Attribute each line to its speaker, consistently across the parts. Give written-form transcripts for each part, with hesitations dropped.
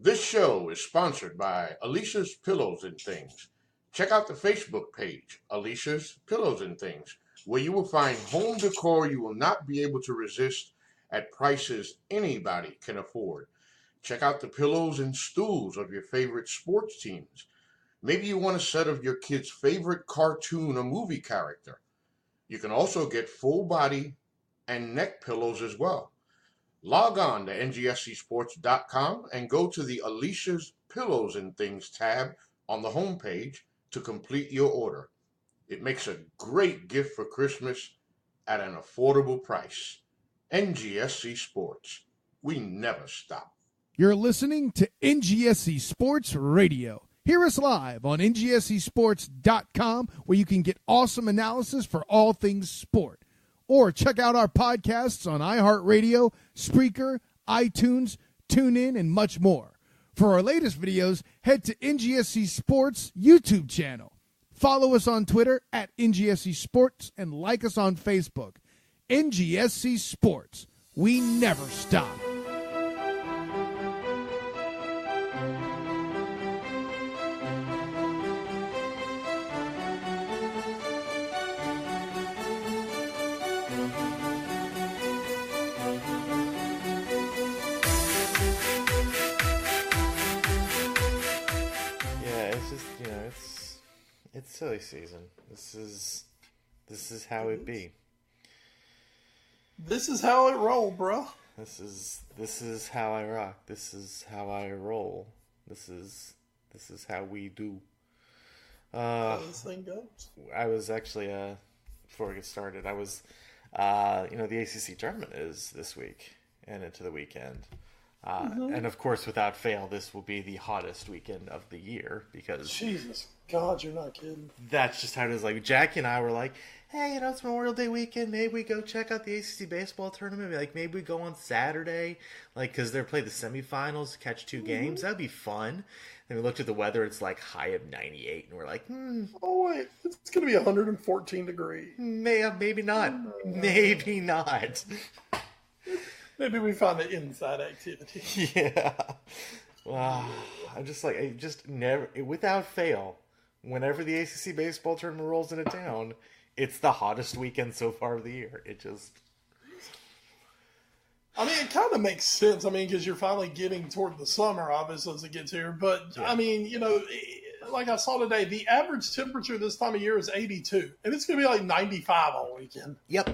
Speaker 1: This show is sponsored by Alicia's Pillows and Things. Check out the Facebook page, Alicia's Pillows and Things, where you will find home decor you will not be able to resist at prices anybody can afford. Check out the pillows and stools of your favorite sports teams. Maybe you want a set of your kid's favorite cartoon or movie character. You can also get full body and neck pillows as well. Log on to ngscsports.com and go to the Alicia's Pillows and Things tab on the homepage to complete your order. It makes a great gift for Christmas at an affordable price. NGSC Sports. We never stop.
Speaker 2: You're listening to NGSC Sports Radio. Hear us live on ngscsports.com, where you can get awesome analysis for all things sport. Or check out our podcasts on iHeartRadio, Spreaker, iTunes, TuneIn, and much more. For our latest videos, head to NGSC Sports YouTube channel. Follow us on Twitter at NGSC Sports and like us on Facebook. NGSC Sports. We never stop.
Speaker 3: It's silly season. This is how it be.
Speaker 4: This is how it roll, bro.
Speaker 3: This is how I rock. This is how I roll. This is how we do.
Speaker 4: How this thing goes.
Speaker 3: I was actually before we get started, I was the ACC tournament is this week and into the weekend. And of course, without fail, this will be the hottest weekend of the year because
Speaker 4: Jesus God, you're not kidding.
Speaker 3: That's just how it is. Like Jackie and I were like, hey, it's Memorial Day weekend. Maybe we go check out the ACC baseball tournament. Like maybe we go on Saturday, because they're playing the semifinals, catch two games. That'd be fun. And we looked at the weather. It's like high of 98, and we're like,
Speaker 4: Oh wait, it's gonna be 114 degrees.
Speaker 3: Maybe not. Maybe not.
Speaker 4: Maybe we find an inside activity.
Speaker 3: Yeah. Wow. I just never, without fail, whenever the ACC baseball tournament rolls into town, it's the hottest weekend so far of the year. It
Speaker 4: kind of makes sense. Because you're finally getting toward the summer, obviously, as it gets here. But, yeah. Like I saw today, the average temperature this time of year is 82. And it's going to be like 95 all weekend.
Speaker 3: Yep.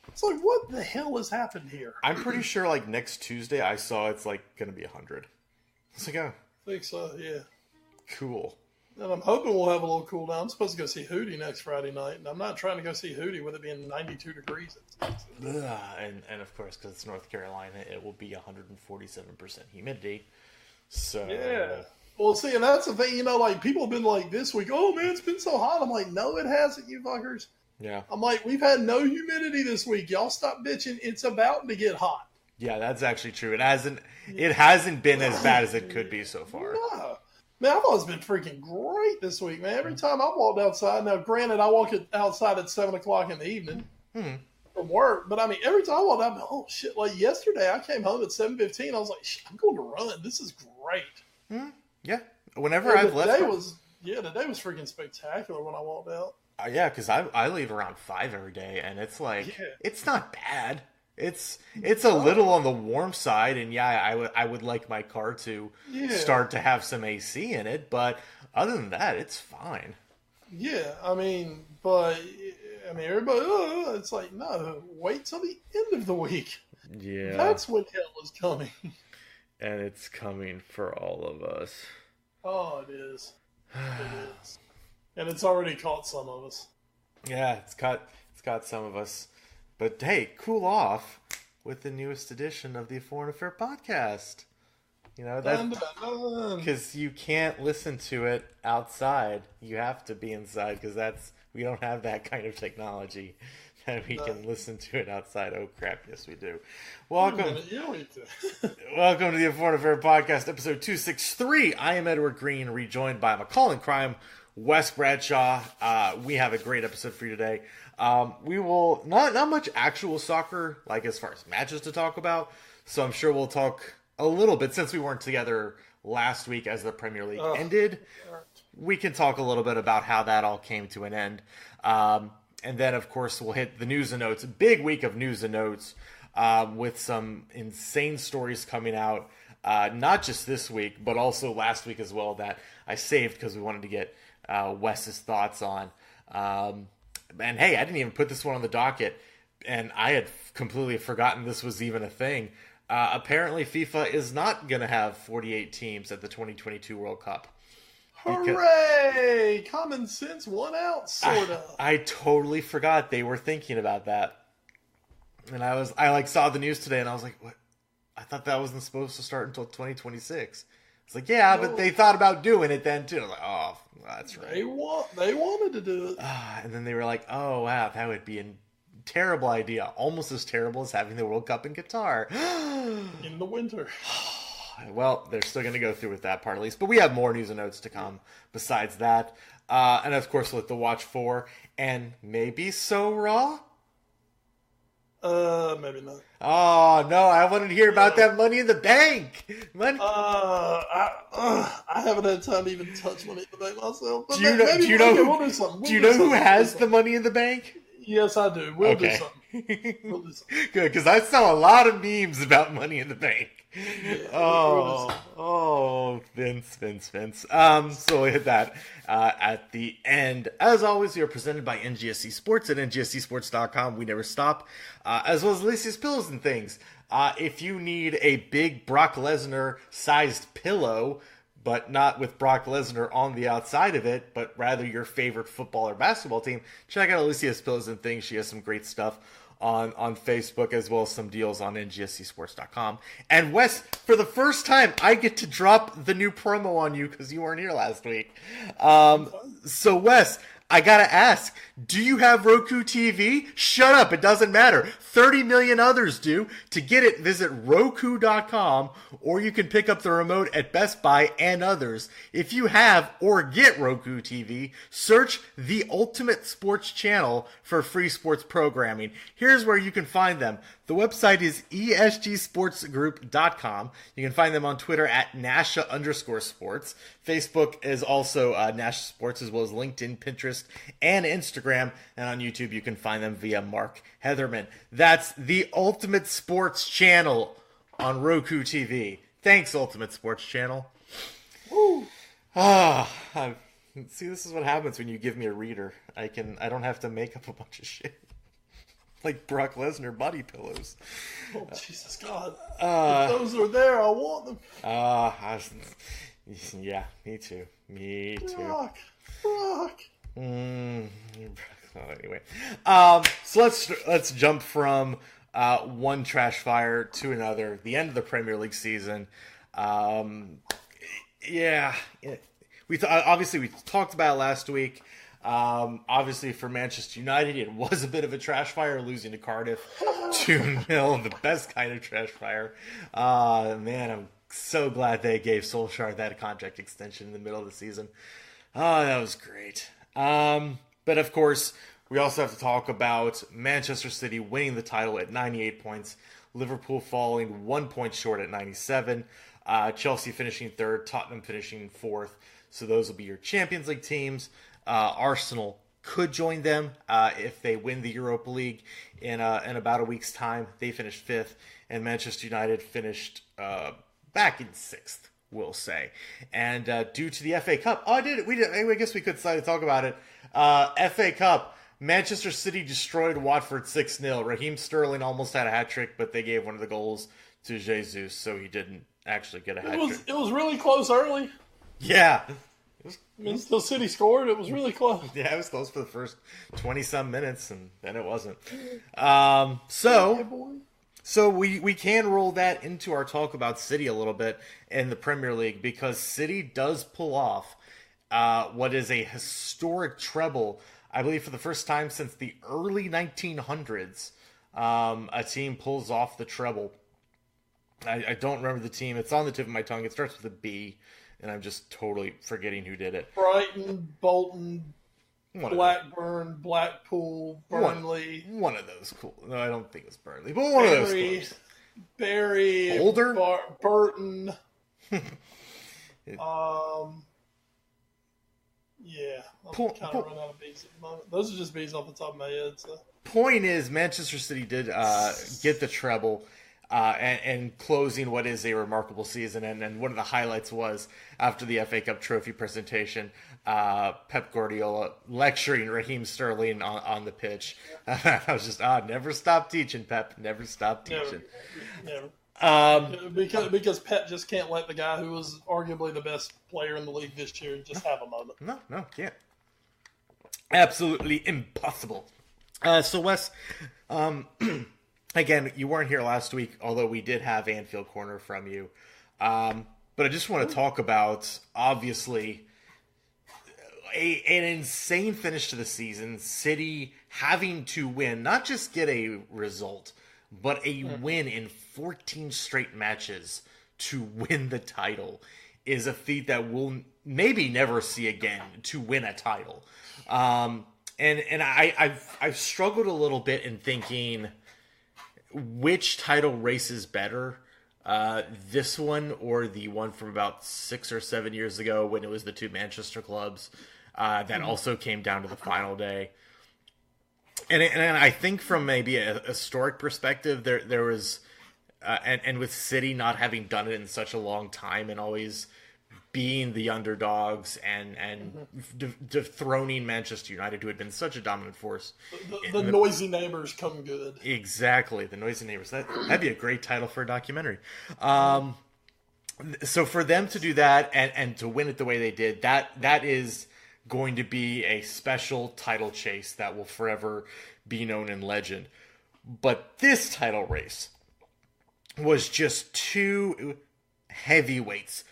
Speaker 4: It's like, what the hell has happened here?
Speaker 3: I'm pretty sure, next Tuesday, I saw it's, going to be 100. It's like, oh.
Speaker 4: I think so, yeah.
Speaker 3: Cool.
Speaker 4: And I'm hoping we'll have a little cool down. I'm supposed to go see Hootie next Friday night, and I'm not trying to go see Hootie with it being 92 degrees.
Speaker 3: And of course, because it's North Carolina, it will be 147% humidity. So
Speaker 4: yeah. Well, see, and that's the thing. People have been like this week. Oh man, it's been so hot. I'm like, no, it hasn't, you fuckers.
Speaker 3: Yeah.
Speaker 4: I'm like, we've had no humidity this week. Y'all stop bitching. It's about to get hot.
Speaker 3: Yeah, that's actually true. It hasn't been as bad as it could be so far.
Speaker 4: No. Man, I've always been freaking great this week, man. Every time I walked outside, now granted, I walk outside at 7 o'clock in the evening from work, but every time I walked out, oh shit, like yesterday, I came home at 7:15. I was like, shit, I'm going to run. This is great.
Speaker 3: Yeah. Whenever I've left.
Speaker 4: Today was freaking spectacular when I walked out.
Speaker 3: Yeah, because I leave around 5 every day, and it's it's not bad. It's a little on the warm side, and I would like my car to start to have some AC in it, but other than that, it's fine.
Speaker 4: Yeah, but everybody, it's like, no, wait till the end of the week.
Speaker 3: Yeah.
Speaker 4: That's when hell is coming.
Speaker 3: And it's coming for all of us.
Speaker 4: Oh, it is. It is. And it's already caught some of us.
Speaker 3: Yeah, it's caught some of us. But hey, cool off with the newest edition of the Foreign Affair podcast. Because you can't listen to it outside. You have to be inside because we don't have that kind of technology that we can listen to it outside. Oh crap, yes we do. Welcome. Welcome to the Foreign Affair podcast, episode 263. I am Edward Green, rejoined by McCall Crime, Wes Bradshaw. We have a great episode for you today. We will not much actual soccer, as far as matches to talk about. So I'm sure we'll talk a little bit, since we weren't together last week as the Premier League ended, we can talk a little bit about how that all came to an end. And then, of course, we'll hit the news and notes. A big week of news and notes with some insane stories coming out, not just this week, but also last week as well, that I saved because we wanted to get Wes's thoughts on. And hey, I didn't even put this one on the docket, and I had completely forgotten this was even a thing. Apparently, FIFA is not going to have 48 teams at the 2022 World Cup.
Speaker 4: Hooray! Common sense won out, sort of.
Speaker 3: I totally forgot they were thinking about that. And I saw the news today, and I was like, what? I thought that wasn't supposed to start until 2026. It's like, yeah, no. But they thought about doing it then, too. I was like, oh, that's right.
Speaker 4: They wanted to do it.
Speaker 3: And then they were like, oh, wow, that would be a terrible idea. Almost as terrible as having the World Cup in Qatar.
Speaker 4: In the winter.
Speaker 3: Well, they're still going to go through with that part at least. But we have more news and notes to come besides that. And, of course, with the Watch 4 and maybe So Raw.
Speaker 4: Maybe not.
Speaker 3: Oh, no, I wanted to hear about that Money in the Bank.
Speaker 4: I haven't had time to even touch Money in the Bank myself. But
Speaker 3: do you know who has the Money in the Bank?
Speaker 4: Yes, I do. We'll do something.
Speaker 3: Good, because I saw a lot of memes about Money in the Bank. Yeah, Vince. So we hit that at the end. As always, we are presented by NGSC Sports at ngscsports.com. We never stop. As well as Alicia's Pillows and Things. If you need a big Brock Lesnar-sized pillow, but not with Brock Lesnar on the outside of it, but rather your favorite football or basketball team, check out Alicia's Pillows and Things. She has some great stuff on Facebook, as well as some deals on ngscsports.com. And Wes, for the first time, I get to drop the new promo on you because you weren't here last week. So Wes, I gotta ask, do you have Roku TV? Shut up, it doesn't matter. 30 million others do. To get it, visit Roku.com, or you can pick up the remote at Best Buy and others. If you have or get Roku TV, search The Ultimate Sports Channel for free sports programming. Here's where you can find them. The website is esgsportsgroup.com. You can find them on Twitter at Nasha_sports. Facebook is also Nasha Sports, as well as LinkedIn, Pinterest, and Instagram. And on YouTube, you can find them via Mark Heatherman. That's the Ultimate Sports Channel on Roku TV. Thanks, Ultimate Sports Channel. Woo! See, this is what happens when you give me a reader. I don't have to make up a bunch of shit. Like Brock Lesnar body pillows.
Speaker 4: Oh, Jesus God. If those are there, I want them.
Speaker 3: Yeah, me too.
Speaker 4: Brock.
Speaker 3: Anyway. So let's jump from one trash fire to another. The end of the Premier League season. We talked about it last week. Obviously for Manchester United, it was a bit of a trash fire, losing to Cardiff 2-0, the best kind of trash fire. Man, I'm so glad they gave Solskjaer that contract extension in the middle of the season. That was great. But of course, we also have to talk about Manchester City winning the title at 98 points, Liverpool falling 1 point short at 97, Chelsea finishing third, Tottenham finishing fourth. So those will be your Champions League teams. Arsenal could join them if they win the Europa League in about a week's time. They finished fifth, and Manchester United finished back in sixth, we'll say. And due to the FA Cup, I guess we could decide to talk about it. FA Cup, Manchester City destroyed Watford 6-0. Raheem Sterling almost had a hat trick, but they gave one of the goals to Jesus, so he didn't actually get a hat trick.
Speaker 4: It was really close early.
Speaker 3: Yeah.
Speaker 4: Until City scored, it was really close.
Speaker 3: Yeah, it was close for the first 20-some minutes, and then it wasn't. So we can roll that into our talk about City a little bit in the Premier League, because City does pull off what is a historic treble, I believe for the first time since the early 1900s. A team pulls off the treble. I don't remember the team. It's on the tip of my tongue. It starts with a B. And I'm just totally forgetting who did it.
Speaker 4: Brighton, Bolton, Blackburn, Blackpool, Burnley.
Speaker 3: One of those. Cool. No, I don't think it's Burnley, but one of those. Close.
Speaker 4: Barry,
Speaker 3: Older?
Speaker 4: Burton. Yeah, I'm kind of running out of bees at the moment. Those are just bees off the top of my head. So.
Speaker 3: Point is, Manchester City did get the treble and closing what is a remarkable season. And one of the highlights was after the FA Cup trophy presentation, Pep Guardiola lecturing Raheem Sterling on the pitch. I was just, never stop teaching, Pep. Never stop teaching.
Speaker 4: Never. Because Pep just can't let the guy who was arguably the best player in the league this year just have a moment.
Speaker 3: No, can't. Absolutely impossible. So Wes, again, you weren't here last week, although we did have Anfield Corner from you. But I just want to talk about, obviously, an insane finish to the season. City having to win, not just get a result, but a win in 14 straight matches to win the title is a feat that we'll maybe never see again, to win a title. And I've struggled a little bit in thinking which title race is better, this one or the one from about 6 or 7 years ago when it was the two Manchester clubs that also came down to the final day. And I think from maybe a historic perspective, there was, and with City not having done it in such a long time and always being the underdogs and dethroning Manchester United, who had been such a dominant force.
Speaker 4: The noisy neighbors come good.
Speaker 3: Exactly, the noisy neighbors. That'd be a great title for a documentary. So for them to do that and to win it the way they did, that is going to be a special title chase that will forever be known in legend. But this title race was just two heavyweights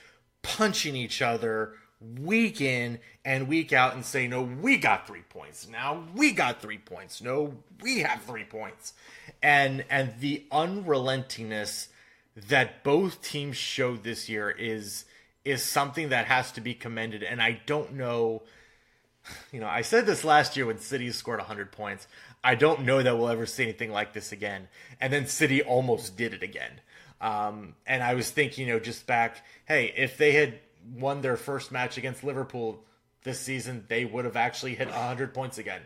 Speaker 3: punching each other week in and week out and say, no, we got 3 points. Now we got 3 points. No, we have 3 points. And the unrelentingness that both teams showed this year is something that has to be commended. And I don't know, I said this last year when City scored 100 points. I don't know that we'll ever see anything like this again. And then City almost did it again. And I was thinking, just back, hey, if they had won their first match against Liverpool this season, they would have actually hit 100 points again.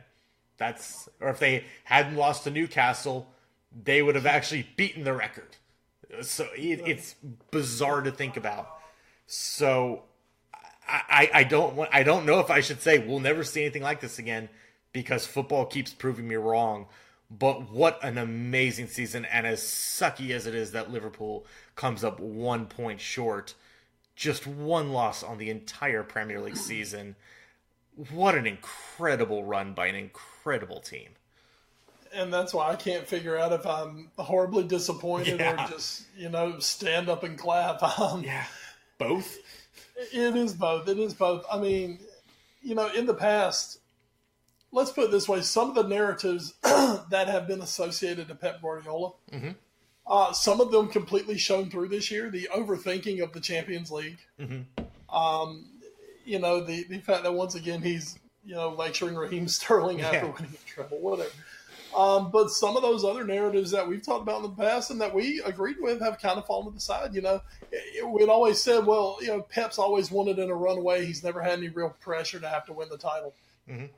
Speaker 3: Or if they hadn't lost to Newcastle, they would have actually beaten the record. So it's bizarre to think about. So I don't know if I should say we'll never see anything like this again, because football keeps proving me wrong. But what an amazing season, and as sucky as it is that Liverpool comes up 1 point short, just one loss on the entire Premier League season. What an incredible run by an incredible team.
Speaker 4: And that's why I can't figure out if I'm horribly disappointed or just, stand up and clap.
Speaker 3: Both?
Speaker 4: It is both. I mean, in the past, let's put it this way, some of the narratives that have been associated to Pep Guardiola, some of them completely shown through this year. The overthinking of the Champions League. The fact that once again he's, lecturing Raheem Sterling after winning a treble, whatever. But some of those other narratives that we've talked about in the past and that we agreed with have kind of fallen to the side. We'd always said, well, Pep's always wanted in a runaway. He's never had any real pressure to have to win the title.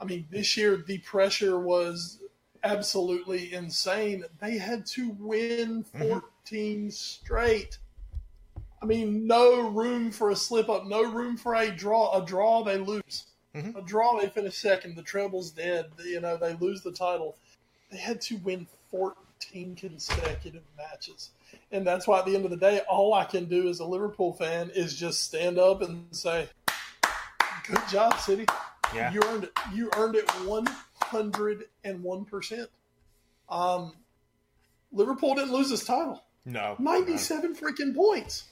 Speaker 4: I mean, this year the pressure was absolutely insane. They had to win 14 straight. I mean, no room for a slip up, no room for a draw. A draw, they lose. A draw, they finish second. The treble's dead. They lose the title. They had to win 14 consecutive matches. And that's why at the end of the day, all I can do as a Liverpool fan is just stand up and say, good job, City.
Speaker 3: Yeah.
Speaker 4: You earned it. You earned it 101%. Liverpool didn't lose this title.
Speaker 3: No.
Speaker 4: 97 freaking points.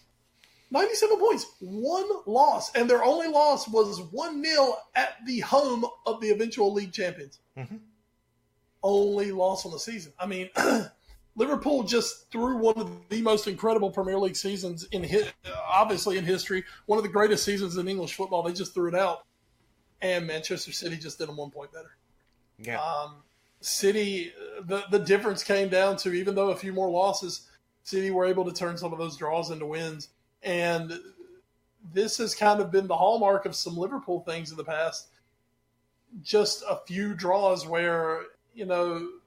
Speaker 4: 97 points. One loss. And their only loss was 1-0 at the home of the eventual league champions. Only loss on the season. I mean, Liverpool just threw one of the most incredible Premier League seasons obviously in history. One of the greatest seasons in English football. They just threw it out. And Manchester City just did them 1 point better.
Speaker 3: Yeah.
Speaker 4: City, the difference came down to, even though a few more losses, City were able to turn some of those draws into wins. And this has kind of been the hallmark of some Liverpool things in the past. Just a few draws where,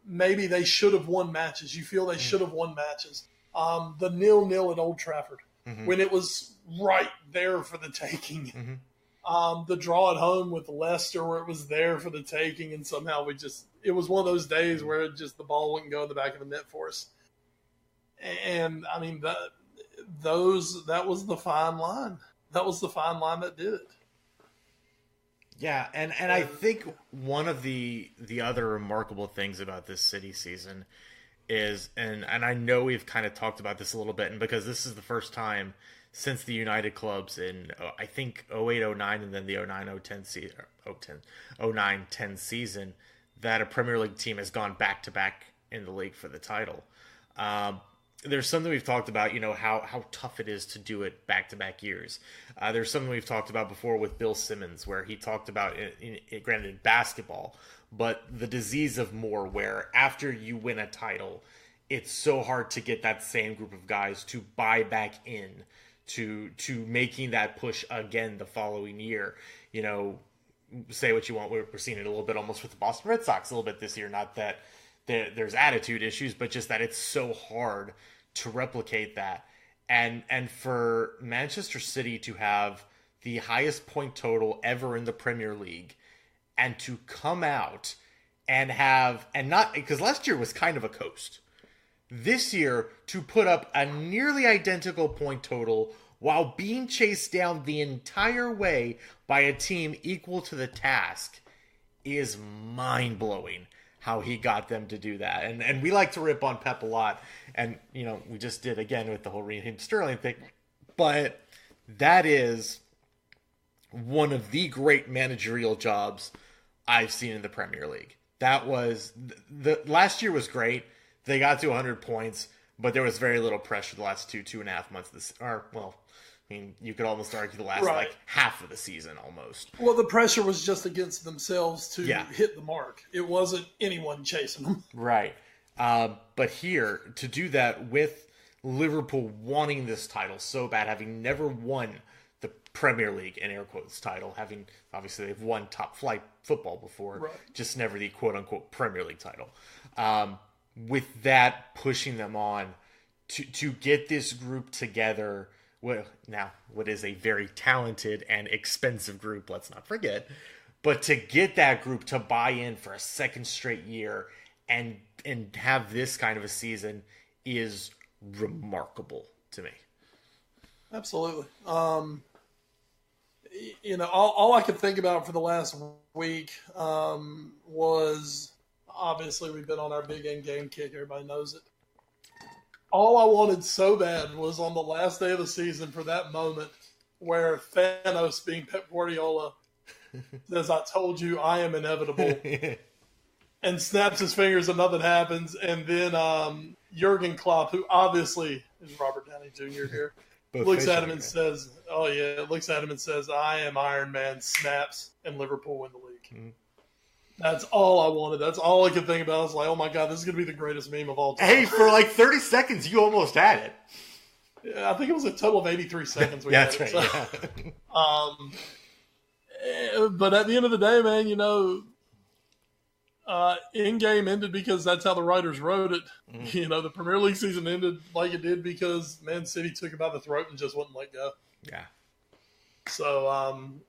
Speaker 4: maybe they should have won matches. You feel they should have won matches. The 0-0 at Old Trafford, when it was right there for the taking. The draw at home with Leicester where it was there for the taking, and somehow it was one of those days where the ball wouldn't go in the back of the net for us. And I mean, that was the fine line. That was the fine line that did it.
Speaker 3: Yeah, and I think one of the other remarkable things about this City season is, and I know we've kind of talked about this a little bit, and because this is the first time since the United clubs in, I think, 08-09 and then the 09-10 season, 09-10 season, that a Premier League team has gone back-to-back in the league for the title. There's something we've talked about, how tough it is to do it back-to-back years. There's something we've talked about before with Bill Simmons, where he talked about, granted in basketball, but the disease of more, where after you win a title, it's so hard to get that same group of guys to buy back in to making that push again the following year. Say what you want, we're seeing it a little bit almost with the Boston Red Sox a little bit this year. Not that there's attitude issues, but just that it's so hard to replicate that. And for Manchester City to have the highest point total ever in the Premier League, and to come out and not, because last year was kind of a coast. This year, to put up a nearly identical point total while being chased down the entire way by a team equal to the task is mind-blowing. How he got them to do that. And we like to rip on Pep a lot. And, we just did again with the whole Raheem Sterling thing. But that is one of the great managerial jobs I've seen in the Premier League. That was, the last year was great. They got to 100 points, but there was very little pressure the last 2.5 months. You could almost argue the last half of the season almost.
Speaker 4: Well, the pressure was just against themselves to hit the mark. It wasn't anyone chasing them.
Speaker 3: Right. But here, to do that with Liverpool wanting this title so bad, having never won the Premier League, in air quotes, title, obviously they've won top flight football before, just never the quote unquote Premier League title. With that pushing them on to get this group together. Well, now, what is a very talented and expensive group, let's not forget. But to get that group to buy in for a second straight year and have this kind of a season is remarkable to me.
Speaker 4: Absolutely. All I could think about for the last week was, obviously, we've been on our big end game kick. Everybody knows it. All I wanted so bad was on the last day of the season for that moment where Thanos, being Pep Guardiola, says, "I told you I am inevitable," and snaps his fingers and nothing happens. And then Jurgen Klopp, who obviously is Robert Downey Jr. here, looks at him and says, "I am Iron Man," snaps, and Liverpool win the league. Mm-hmm. That's all I wanted. That's all I could think about. I was like, oh my God, this is going to be the greatest meme of all time.
Speaker 3: Hey, for like 30 seconds, you almost had it.
Speaker 4: Yeah, I think it was a total of 83 seconds.
Speaker 3: That's right. So.
Speaker 4: Yeah. But at the end of the day, man, in-game ended because that's how the writers wrote it. Mm-hmm. The Premier League season ended like it did because Man City took it by the throat and just wouldn't let go.
Speaker 3: Yeah.
Speaker 4: So,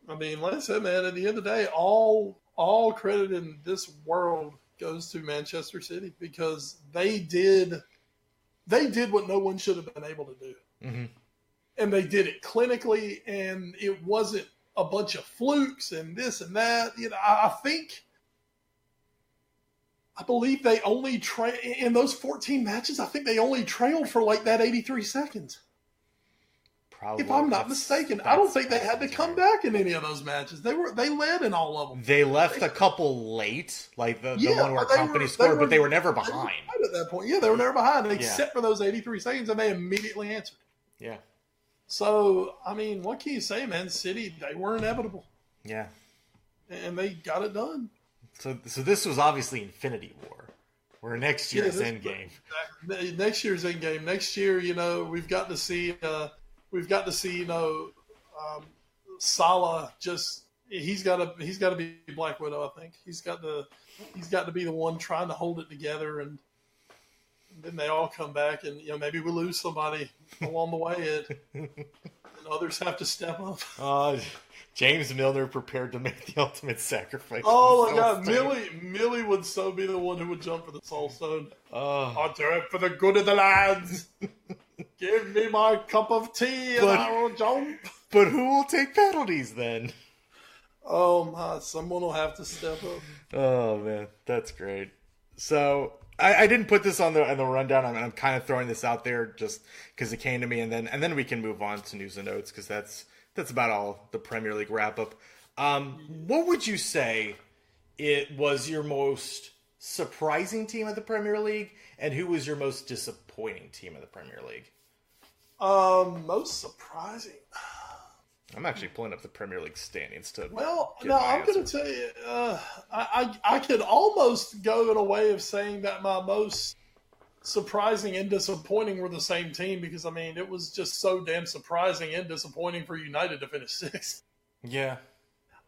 Speaker 4: like I said, man, at the end of the day, all credit in this world goes to Manchester City because they did what no one should have been able to do. Mm-hmm. And they did it clinically, and it wasn't a bunch of flukes and this and that. I believe they only in those 14 matches, I think they only trailed for like that 83 seconds. Probably, if I'm not mistaken, I don't think they had to come back in any of those matches. They led in all of them.
Speaker 3: They left a couple late, like the one where Company scored, but they were never behind.
Speaker 4: At that point, they were never behind, except for those 83 seconds, and they immediately answered.
Speaker 3: Yeah.
Speaker 4: So, what can you say, man? City, they were inevitable.
Speaker 3: Yeah.
Speaker 4: And they got it done.
Speaker 3: So this was obviously Infinity War. We're next year's end game.
Speaker 4: Next year's end game. Next year, we've got to see, Salah just he's got to be Black Widow. I think he's got to be the one trying to hold it together, and then they all come back, and maybe we lose somebody along the way, and others have to step up.
Speaker 3: James Milner prepared to make the ultimate sacrifice.
Speaker 4: Oh my God, Millie would so be the one who would jump for the Soul Stone. I'll do it for the good of the lads. Give me my cup of tea and I will jump.
Speaker 3: But who will take penalties then?
Speaker 4: Oh my, someone will have to step up.
Speaker 3: Oh man, that's great. So I didn't put this on the rundown. I'm kind of throwing this out there just because it came to me, and then we can move on to news and notes because that's about all the Premier League wrap up. What would you say it was your most surprising team of the Premier League, and who was your most disappointing team of the Premier League?
Speaker 4: Most surprising.
Speaker 3: I'm actually pulling up the Premier League standings to.
Speaker 4: Well, no, I'm going to tell you, I could almost go in a way of saying that my most surprising and disappointing were the same team because, it was just so damn surprising and disappointing for United to finish sixth.
Speaker 3: Yeah.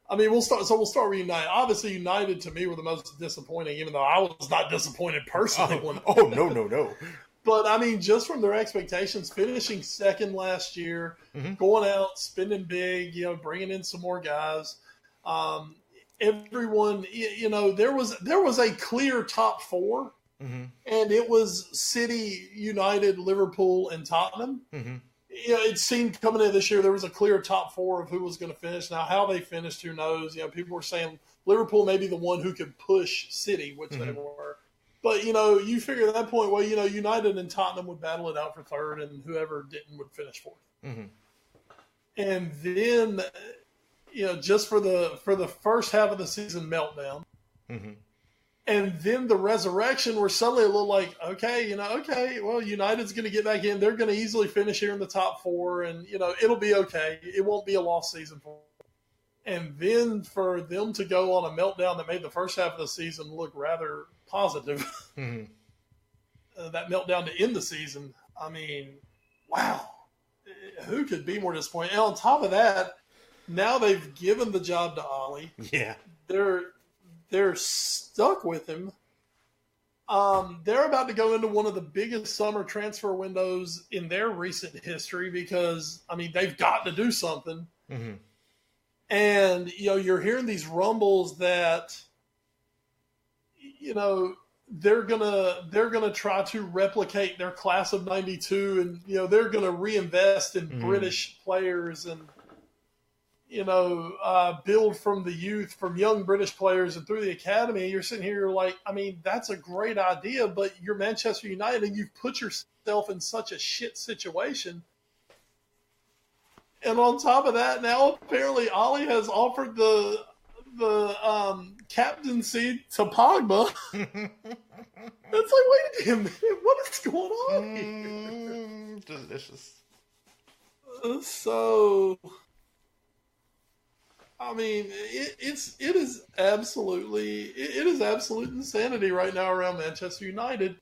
Speaker 4: We'll start with United. Obviously, United to me were the most disappointing, even though I was not disappointed personally.
Speaker 3: No.
Speaker 4: But, just from their expectations, finishing second last year, going out, spending big, bringing in some more guys. Everyone, there was a clear top four, and it was City, United, Liverpool, and Tottenham. It seemed coming in this year there was a clear top four of who was going to finish. Now, how they finished, who knows? People were saying Liverpool may be the one who could push City, which they were. But, you figure at that point, well, United and Tottenham would battle it out for third, and whoever didn't would finish fourth. And then, just for the first half of the season meltdown, and then the resurrection, we're suddenly a little like, okay, well, United's going to get back in. They're going to easily finish here in the top four, and, it'll be okay. It won't be a lost season for them. And then for them to go on a meltdown that made the first half of the season look rather positive, that meltdown to end the season, wow. Who could be more disappointed? And on top of that, now they've given the job to Ollie.
Speaker 3: Yeah.
Speaker 4: They're stuck with him. They're about to go into one of the biggest summer transfer windows in their recent history because, they've got to do something. And, you're hearing these rumbles that, they're gonna try to replicate their class of '92, and they're gonna reinvest in British players and build from the youth, from young British players and through the academy. You're sitting here, you're like, that's a great idea, but you're Manchester United and you've put yourself in such a shit situation. And on top of that, now apparently Ollie has offered the captaincy to Pogba. It's like, wait a minute, what is going on here?
Speaker 3: Delicious.
Speaker 4: So, it is absolute insanity right now around Manchester United.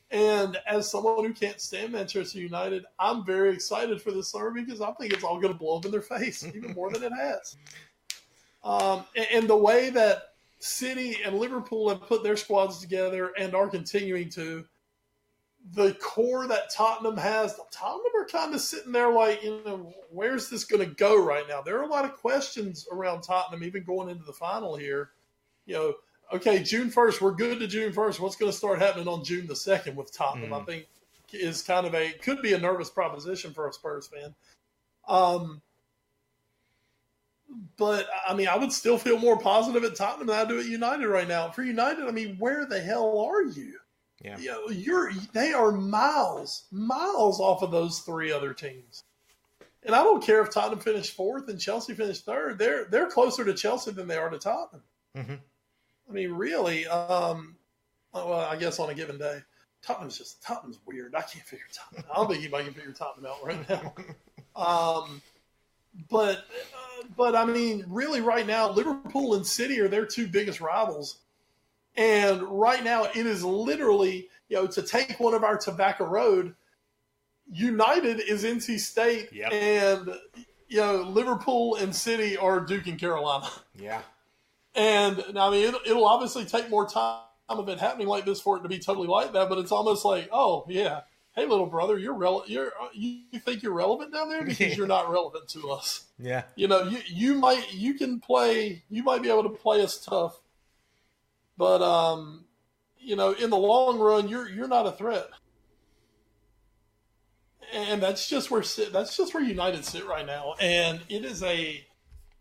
Speaker 4: And as someone who can't stand Manchester United, I'm very excited for this summer because I think it's all going to blow up in their face even more than it has. And the way that City and Liverpool have put their squads together and are continuing to, the core that Tottenham has, Tottenham are kind of sitting there like, where's this going to go right now? There are a lot of questions around Tottenham, even going into the final here. Okay, June 1st, we're good to June 1st. What's going to start happening on June the 2nd with Tottenham, I think, is kind of could be a nervous proposition for a Spurs fan. But, I would still feel more positive at Tottenham than I do at United right now. For United, where the hell are you?
Speaker 3: Yeah.
Speaker 4: They are miles off of those three other teams. And I don't care if Tottenham finished fourth and Chelsea finished third. They're closer to Chelsea than they are to Tottenham. Really, well, I guess on a given day. Tottenham's weird. I can't figure Tottenham out. I don't think anybody can figure Tottenham out right now. But really right now, Liverpool and City are their two biggest rivals. And right now, it is literally, to take one of our Tobacco Road, United is NC State,
Speaker 3: Yep.
Speaker 4: and Liverpool and City are Duke and Carolina.
Speaker 3: Yeah.
Speaker 4: And I mean, it'll obviously take more time of it happening like this for it to be totally like that. But it's almost like, oh yeah, hey little brother, you think you're relevant down there because you're not relevant to us.
Speaker 3: Yeah.
Speaker 4: You might be able to play us tough, but in the long run, you're not a threat. And that's just where United sit right now. And it is it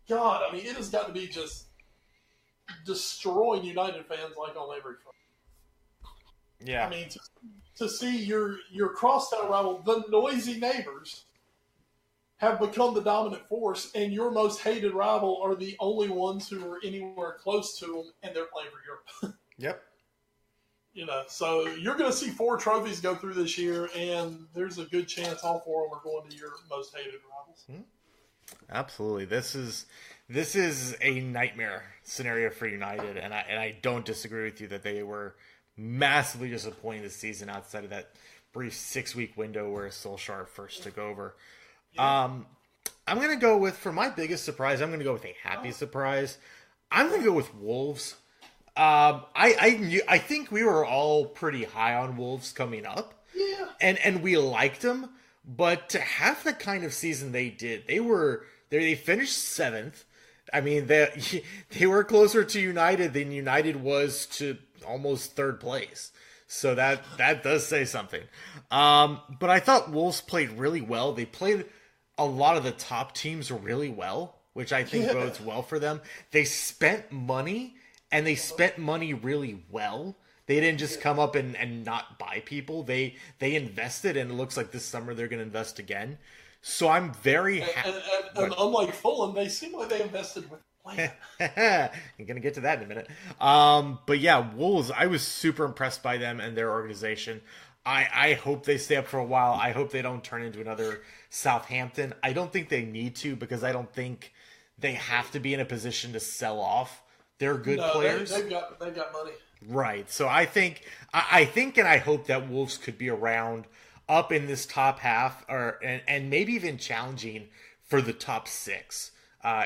Speaker 4: has got to be just destroying United fans like on every front.
Speaker 3: Yeah.
Speaker 4: I mean, to see your crosstown rival, the noisy neighbors, have become the dominant force, and your most hated rival are the only ones who are anywhere close to them, and they're playing for Europe.
Speaker 3: Yep.
Speaker 4: So you're going to see 4 trophies go through this year, and there's a good chance all 4 of them are going to your most hated rivals.
Speaker 3: Absolutely. This is a nightmare scenario for United, and I don't disagree with you that they were massively disappointing this season outside of that brief 6-week window where Solskjaer first took over. Yeah. I'm going to go with, for my biggest surprise, I'm going to go with a happy surprise. I'm going to go with Wolves. I think we were all pretty high on Wolves coming up.
Speaker 4: Yeah.
Speaker 3: And we liked them, but to have the kind of season they did, they finished 7th. I mean, they were closer to United than United was to almost 3rd place. So that does say something. But I thought Wolves played really well. They played a lot of the top teams really well, which I think bodes well for them. They spent money, and they spent money really well. They didn't just come up and not buy people. They invested, and it looks like this summer they're going to invest again. So I'm very happy.
Speaker 4: And unlike Fulham, they seem like they invested with plan.
Speaker 3: I'm going to get to that in a minute. But yeah, Wolves, I was super impressed by them and their organization. I hope they stay up for a while. I hope they don't turn into another Southampton. I don't think they need to, because I don't think they have to be in a position to sell off. They're good players.
Speaker 4: They've got money.
Speaker 3: Right. So I think and I hope that Wolves could be around up in this top half, and maybe even challenging for the top 6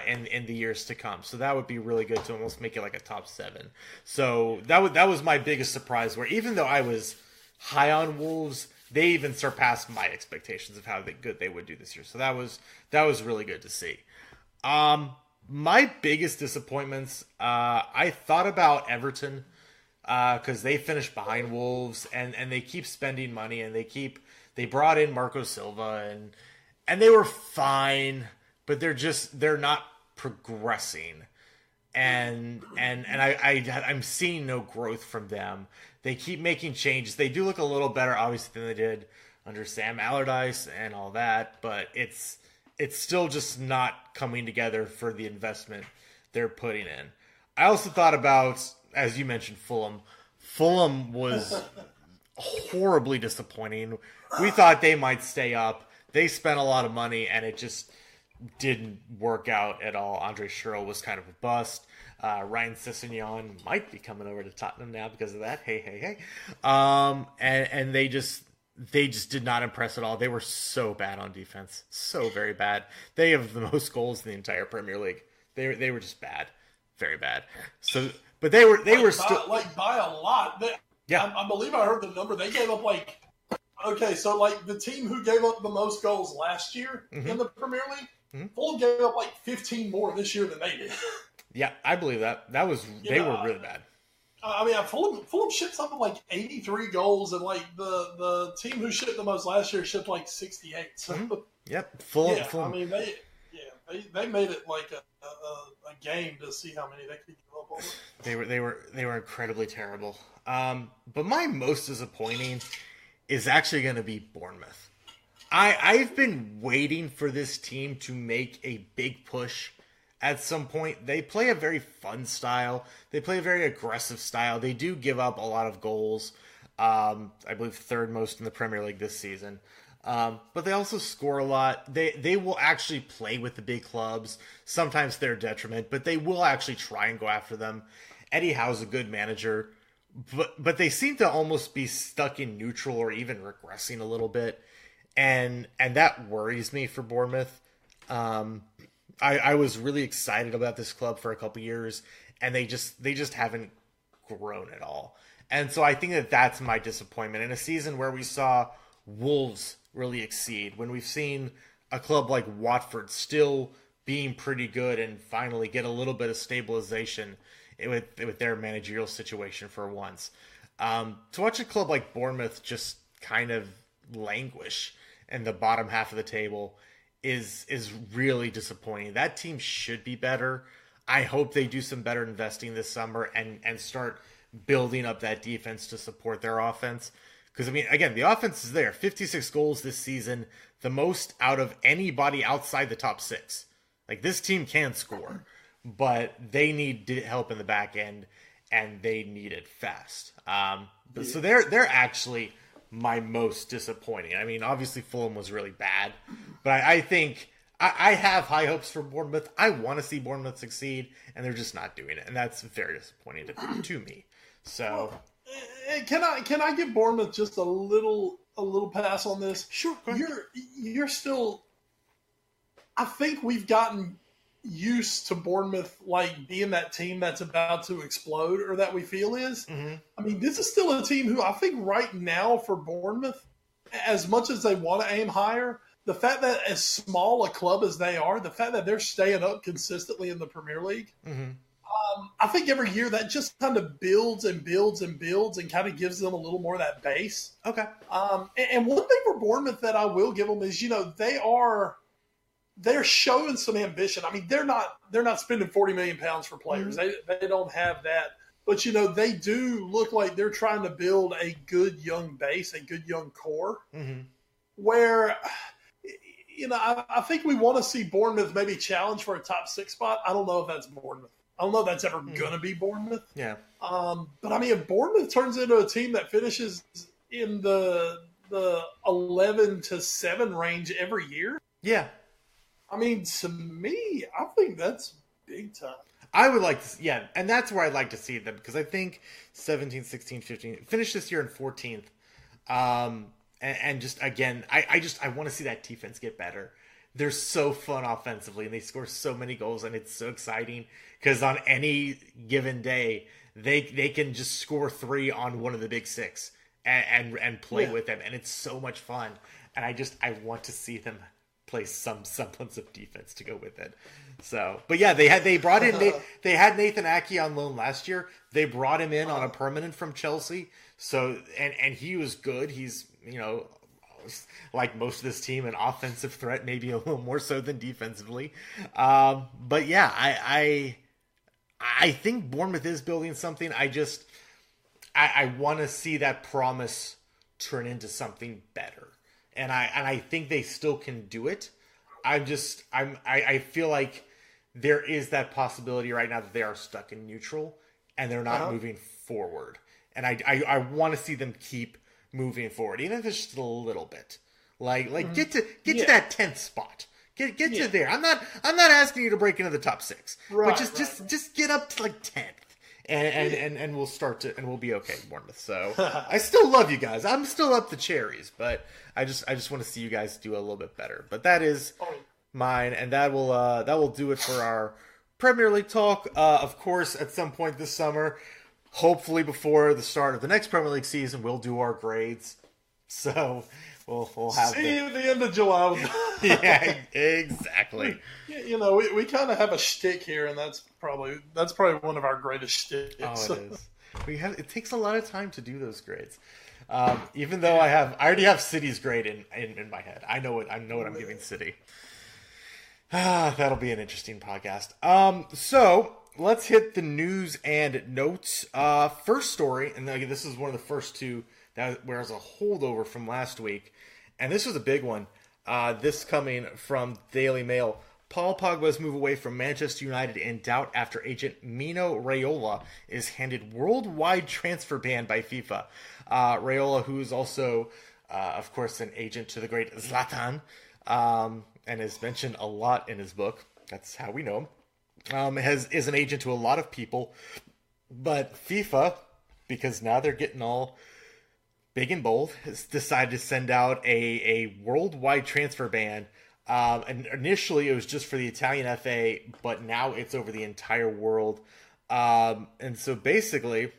Speaker 3: in the years to come. So that would be really good to almost make it like a top 7. So that was my biggest surprise, where even though I was high on Wolves, they even surpassed my expectations of how good they would do this year. So that was really good to see. My biggest disappointments, I thought about Everton, because they finished behind Wolves, and they keep spending money, and they brought in Marco Silva, and they were fine, but they're not progressing, and I'm seeing no growth from them. They keep making changes. They do look a little better, obviously, than they did under Sam Allardyce and all that, but it's still just not coming together for the investment they're putting in. I also thought about, as you mentioned, Fulham. Fulham was horribly disappointing. We thought they might stay up. They spent a lot of money, and it just didn't work out at all. Andre Schürrle was kind of a bust. Ryan Sessegnon might be coming over to Tottenham now because of that. Hey. And they just did not impress at all. They were so bad on defense. So very bad. They have the most goals in the entire Premier League. They were just bad. Very bad. So, but they were still
Speaker 4: by a lot. I believe I heard the number. They gave up the team who gave up the most goals last year in the Premier League, Fulham gave up 15 more this year than they did.
Speaker 3: Yeah, I believe that. They were really bad.
Speaker 4: I mean, Fulham shipped something like 83 goals, and the team who shipped the most last year shipped 68. So,
Speaker 3: Yep, Fulham.
Speaker 4: I mean, they made it like a game to see how many they could give up on.
Speaker 3: They were incredibly terrible. But my most disappointing is actually going to be Bournemouth. I've been waiting for this team to make a big push at some point. They play a very fun style. They play a very aggressive style. They do give up a lot of goals. I believe 3rd most in the Premier League this season. But they also score a lot. They will actually play with the big clubs, sometimes to their detriment, but they will actually try and go after them. Eddie Howe's a good manager. but they seem to almost be stuck in neutral or even regressing a little bit, and that worries me for Bournemouth. I was really excited about this club for a couple years, and they just haven't grown at all. And so I think that's my disappointment in a season where we saw Wolves really exceed, when we've seen a club like Watford still being pretty good and finally get a little bit of stabilization with their managerial situation for once. To watch a club like Bournemouth just kind of languish in the bottom half of the table is really disappointing. That team should be better. I hope they do some better investing this summer and start building up that defense to support their offense. Because, I mean, again, the offense is there. 56 goals this season, the most out of anybody outside the top six. Like, this team can score, but they need help in the back end, and they need it fast. So they're actually my most disappointing. I mean, obviously Fulham was really bad, but I think I have high hopes for Bournemouth. I want to see Bournemouth succeed, and they're just not doing it, and that's very disappointing to me. So,
Speaker 4: can I give Bournemouth just a little pass on this?
Speaker 3: Sure.
Speaker 4: You're still. I think we've gotten used to Bournemouth like being that team that's about to explode, or that we feel is.
Speaker 3: Mm-hmm.
Speaker 4: I mean, this is still a team who I think right now for Bournemouth, as much as they want to aim higher, the fact that as small a club as they are, the fact that they're staying up consistently in the Premier League,
Speaker 3: Mm-hmm.
Speaker 4: I think every year that just kind of builds and builds and builds and kind of gives them a little more of that base.
Speaker 3: Okay.
Speaker 4: And one thing for Bournemouth that I will give them is, they're showing some ambition. I mean, they're not spending £40 million for players.
Speaker 3: Mm-hmm.
Speaker 4: They don't have that. But, they do look like they're trying to build a good young base, a good young core,
Speaker 3: Mm-hmm.
Speaker 4: where, I think we want to see Bournemouth maybe challenge for a top 6 spot. I don't know if that's Bournemouth. I don't know if that's ever going to be Bournemouth.
Speaker 3: Yeah.
Speaker 4: But, I mean, if Bournemouth turns into a team that finishes in the 11-7 range every year.
Speaker 3: Yeah.
Speaker 4: I mean, to me, I think that's big time.
Speaker 3: I would like to, and that's where I'd like to see them, because I think 17, 16, 15, finish this year in 14th. And just, again, I want to see that defense get better. They're so fun offensively, and they score so many goals, and it's so exciting, because on any given day, they can just score 3 on one of the big 6 and play with them, and it's so much fun. And I want to see them play some semblance of defense to go with it. So, but yeah, they brought in they had Nathan Ake on loan last year. They brought him in on a permanent from Chelsea. So, and he was good. He's, like most of this team, an offensive threat, maybe a little more so than defensively. But yeah, I think Bournemouth is building something. I want to see that promise turn into something better. And I think they still can do it. I feel like there is that possibility right now that they are stuck in neutral and they're not moving forward. And I want to see them keep moving forward, even if it's just a little bit. Like get to that 10th spot. Get to there. I'm not asking you to break into the top 6, but just get up to like 10th. And we'll start to, and we'll be okay, Bournemouth. So I still love you guys. I'm still up the cherries, but I just want to see you guys do a little bit better. But that is mine, and that will do it for our Premier League talk. Of course, at some point this summer, hopefully before the start of the next Premier League season, we'll do our grades. So we'll have
Speaker 4: see you at the end of July.
Speaker 3: Yeah, exactly.
Speaker 4: We kind of have a shtick here, and that's probably one of our greatest shticks.
Speaker 3: Oh, it is. It takes a lot of time to do those grades. Even though I already have City's grade in my head. I know what I'm giving City. That'll be an interesting podcast. So let's hit the news and notes. First story, and again, this is one of the first two where there's a holdover from last week, and this was a big one. This coming from Daily Mail. Paul Pogba's move away from Manchester United in doubt after agent Mino Raiola is handed worldwide transfer ban by FIFA. Raiola, who is also, of course, an agent to the great Zlatan, and is mentioned a lot in his book. That's how we know him. Is an agent to a lot of people, but FIFA, because now they're getting all big and bold, has decided to send out a worldwide transfer ban. And initially it was just for the Italian FA, but now it's over the entire world. And so basically,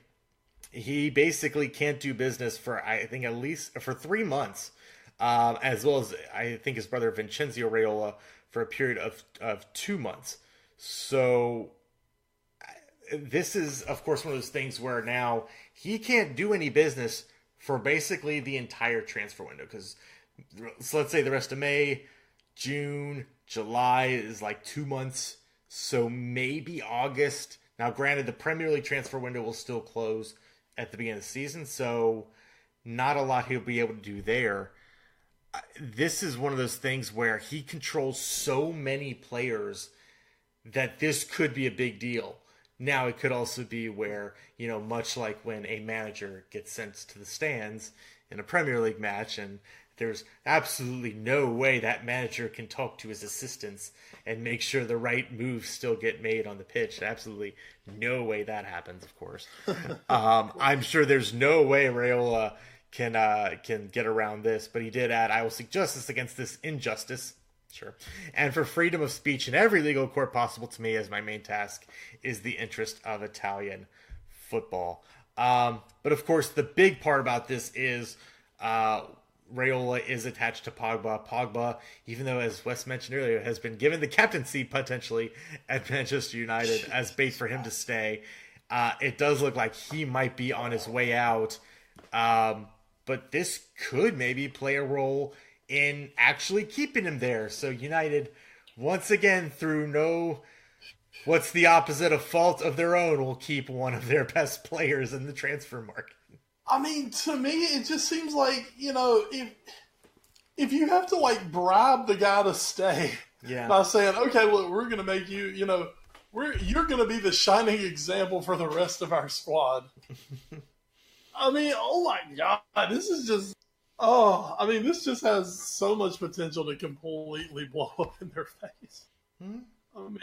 Speaker 3: he basically can't do business for, I think, at least for 3 months, as well as I think his brother Vincenzo Raiola for a period of 2 months. So this is, of course, one of those things where now he can't do any business for basically the entire transfer window. Because so let's say the rest of May, June, July is like 2 months. So maybe August. Now, granted, the Premier League transfer window will still close at the beginning of the season, so not a lot he'll be able to do there. This is one of those things where he controls so many players that this could be a big deal. Now, it could also be where, much like when a manager gets sent to the stands in a Premier League match, and there's absolutely no way that manager can talk to his assistants and make sure the right moves still get made on the pitch. Absolutely no way that happens, of course. I'm sure there's no way Raiola can get around this, but he did add, "I will seek justice against this injustice." Sure. "And for freedom of speech in every legal court possible to me, as my main task is the interest of Italian football." But of course, the big part about this is Raiola is attached to Pogba. Pogba, even though, as Wes mentioned earlier, has been given the captaincy potentially at Manchester United as bait for him to stay, it does look like he might be on his way out. But this could maybe play a role in actually keeping him there. So United, once again, through what's the opposite of fault of their own, will keep one of their best players in the transfer market.
Speaker 4: I mean, to me, it just seems like, if you have to, bribe the guy to stay by saying, okay, look, we're going to make you, you're going to be the shining example for the rest of our squad. I mean, oh my God, this is just, this just has so much potential to completely blow up in their face. I mean,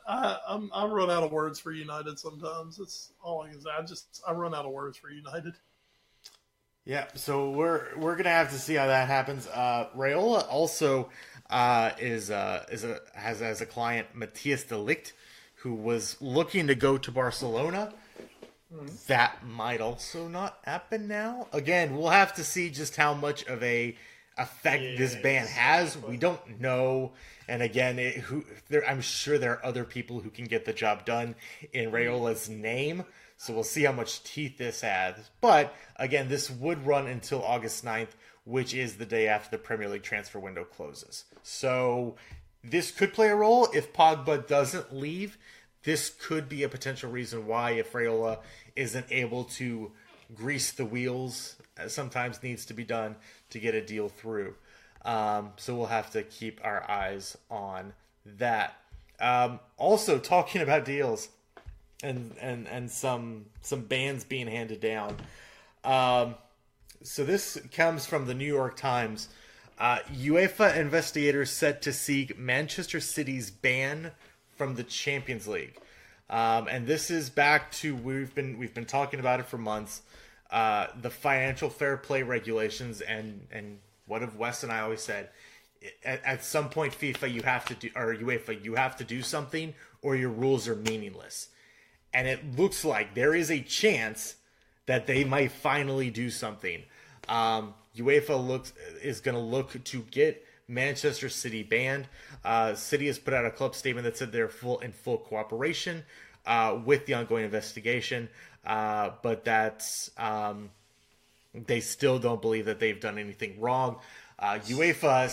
Speaker 4: I run out of words for United sometimes. That's all I can say. I run out of words for United.
Speaker 3: Yeah, so we're gonna have to see how that happens. Raiola also has as a client Matthias de Ligt, who was looking to go to Barcelona. That might also not happen now. Again, we'll have to see just how much of a effect this ban has. We don't know. And again, I'm sure there are other people who can get the job done in Raiola's name. So we'll see how much teeth this has. But again, this would run until August 9th, which is the day after the Premier League transfer window closes. So this could play a role. If Pogba doesn't leave, this could be a potential reason why, if Raiola isn't able to grease the wheels, as sometimes needs to be done, to get a deal through. So we'll have to keep our eyes on that. Also, talking about deals and some bans being handed down. So this comes from the New York Times. UEFA investigators set to seek Manchester City's ban from the Champions League. And this is back to, we've been talking about it for months. The financial fair play regulations, and what have Wes and I always said, at some point FIFA you have to do, or UEFA, you have to do something or your rules are meaningless. And it looks like there is a chance that they might finally do something. UEFA is going to look to get Manchester City banned. City has put out a club statement that said they're in full cooperation with the ongoing investigation, but that's they still don't believe that they've done anything wrong. UEFA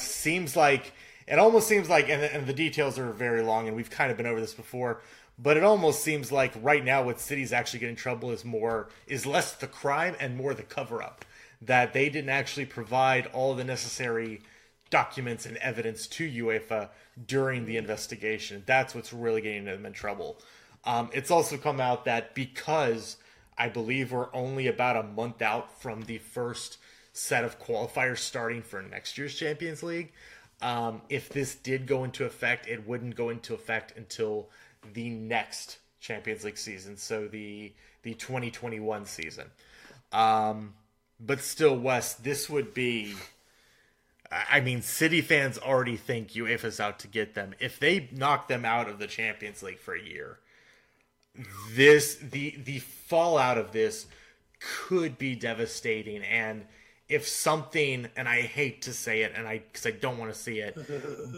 Speaker 3: almost seems like, and the details are very long, and we've kind of been over this before, but it almost seems like right now what City's actually getting in trouble is less the crime and more the cover-up. That they didn't actually provide all the necessary documents and evidence to UEFA during the investigation. That's what's really getting them in trouble. It's also come out that because I believe we're only about a month out from the first set of qualifiers starting for next year's Champions League, if this did go into effect, it wouldn't go into effect until the next Champions League season, so the 2021 season. But still, Wes, this would be... I mean, City fans already think UEFA's out to get them. If they knock them out of the Champions League for a year, the fallout of this could be devastating. And if something, and I hate to say it, because I don't want to see it,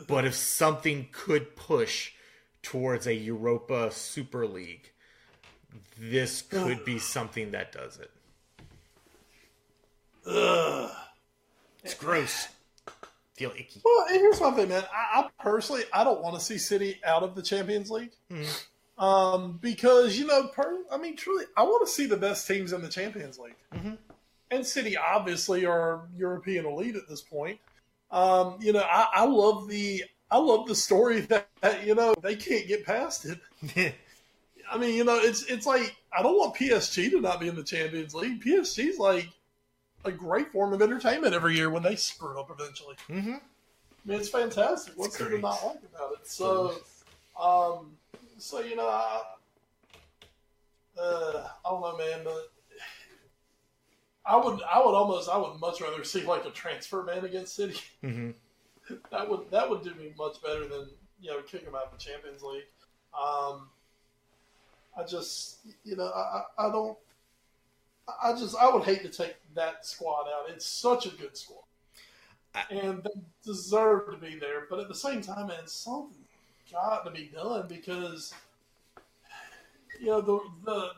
Speaker 3: but if something could push towards a Europa Super League, this could be something that does it.
Speaker 4: Ugh.
Speaker 3: It's gross. Feel icky.
Speaker 4: Well, and here's my thing, man. I personally, I don't want to see City out of the Champions League. Because, truly, I want to see the best teams in the Champions League.
Speaker 3: Mm-hmm.
Speaker 4: And City obviously are European elite at this point. I love the story that they can't get past it. I mean, it's like, I don't want PSG to not be in the Champions League. PSG's like a great form of entertainment every year when they screw up eventually.
Speaker 3: Mm-hmm.
Speaker 4: I mean, it's fantastic. What's there to not like about it? So, I don't know, man, but I would much rather see like a transfer ban against City.
Speaker 3: Mm-hmm.
Speaker 4: That would do me much better than kick them out of the Champions League. I would hate to take that squad out. It's such a good squad, and they deserve to be there. But at the same time, man, something's got to be done because the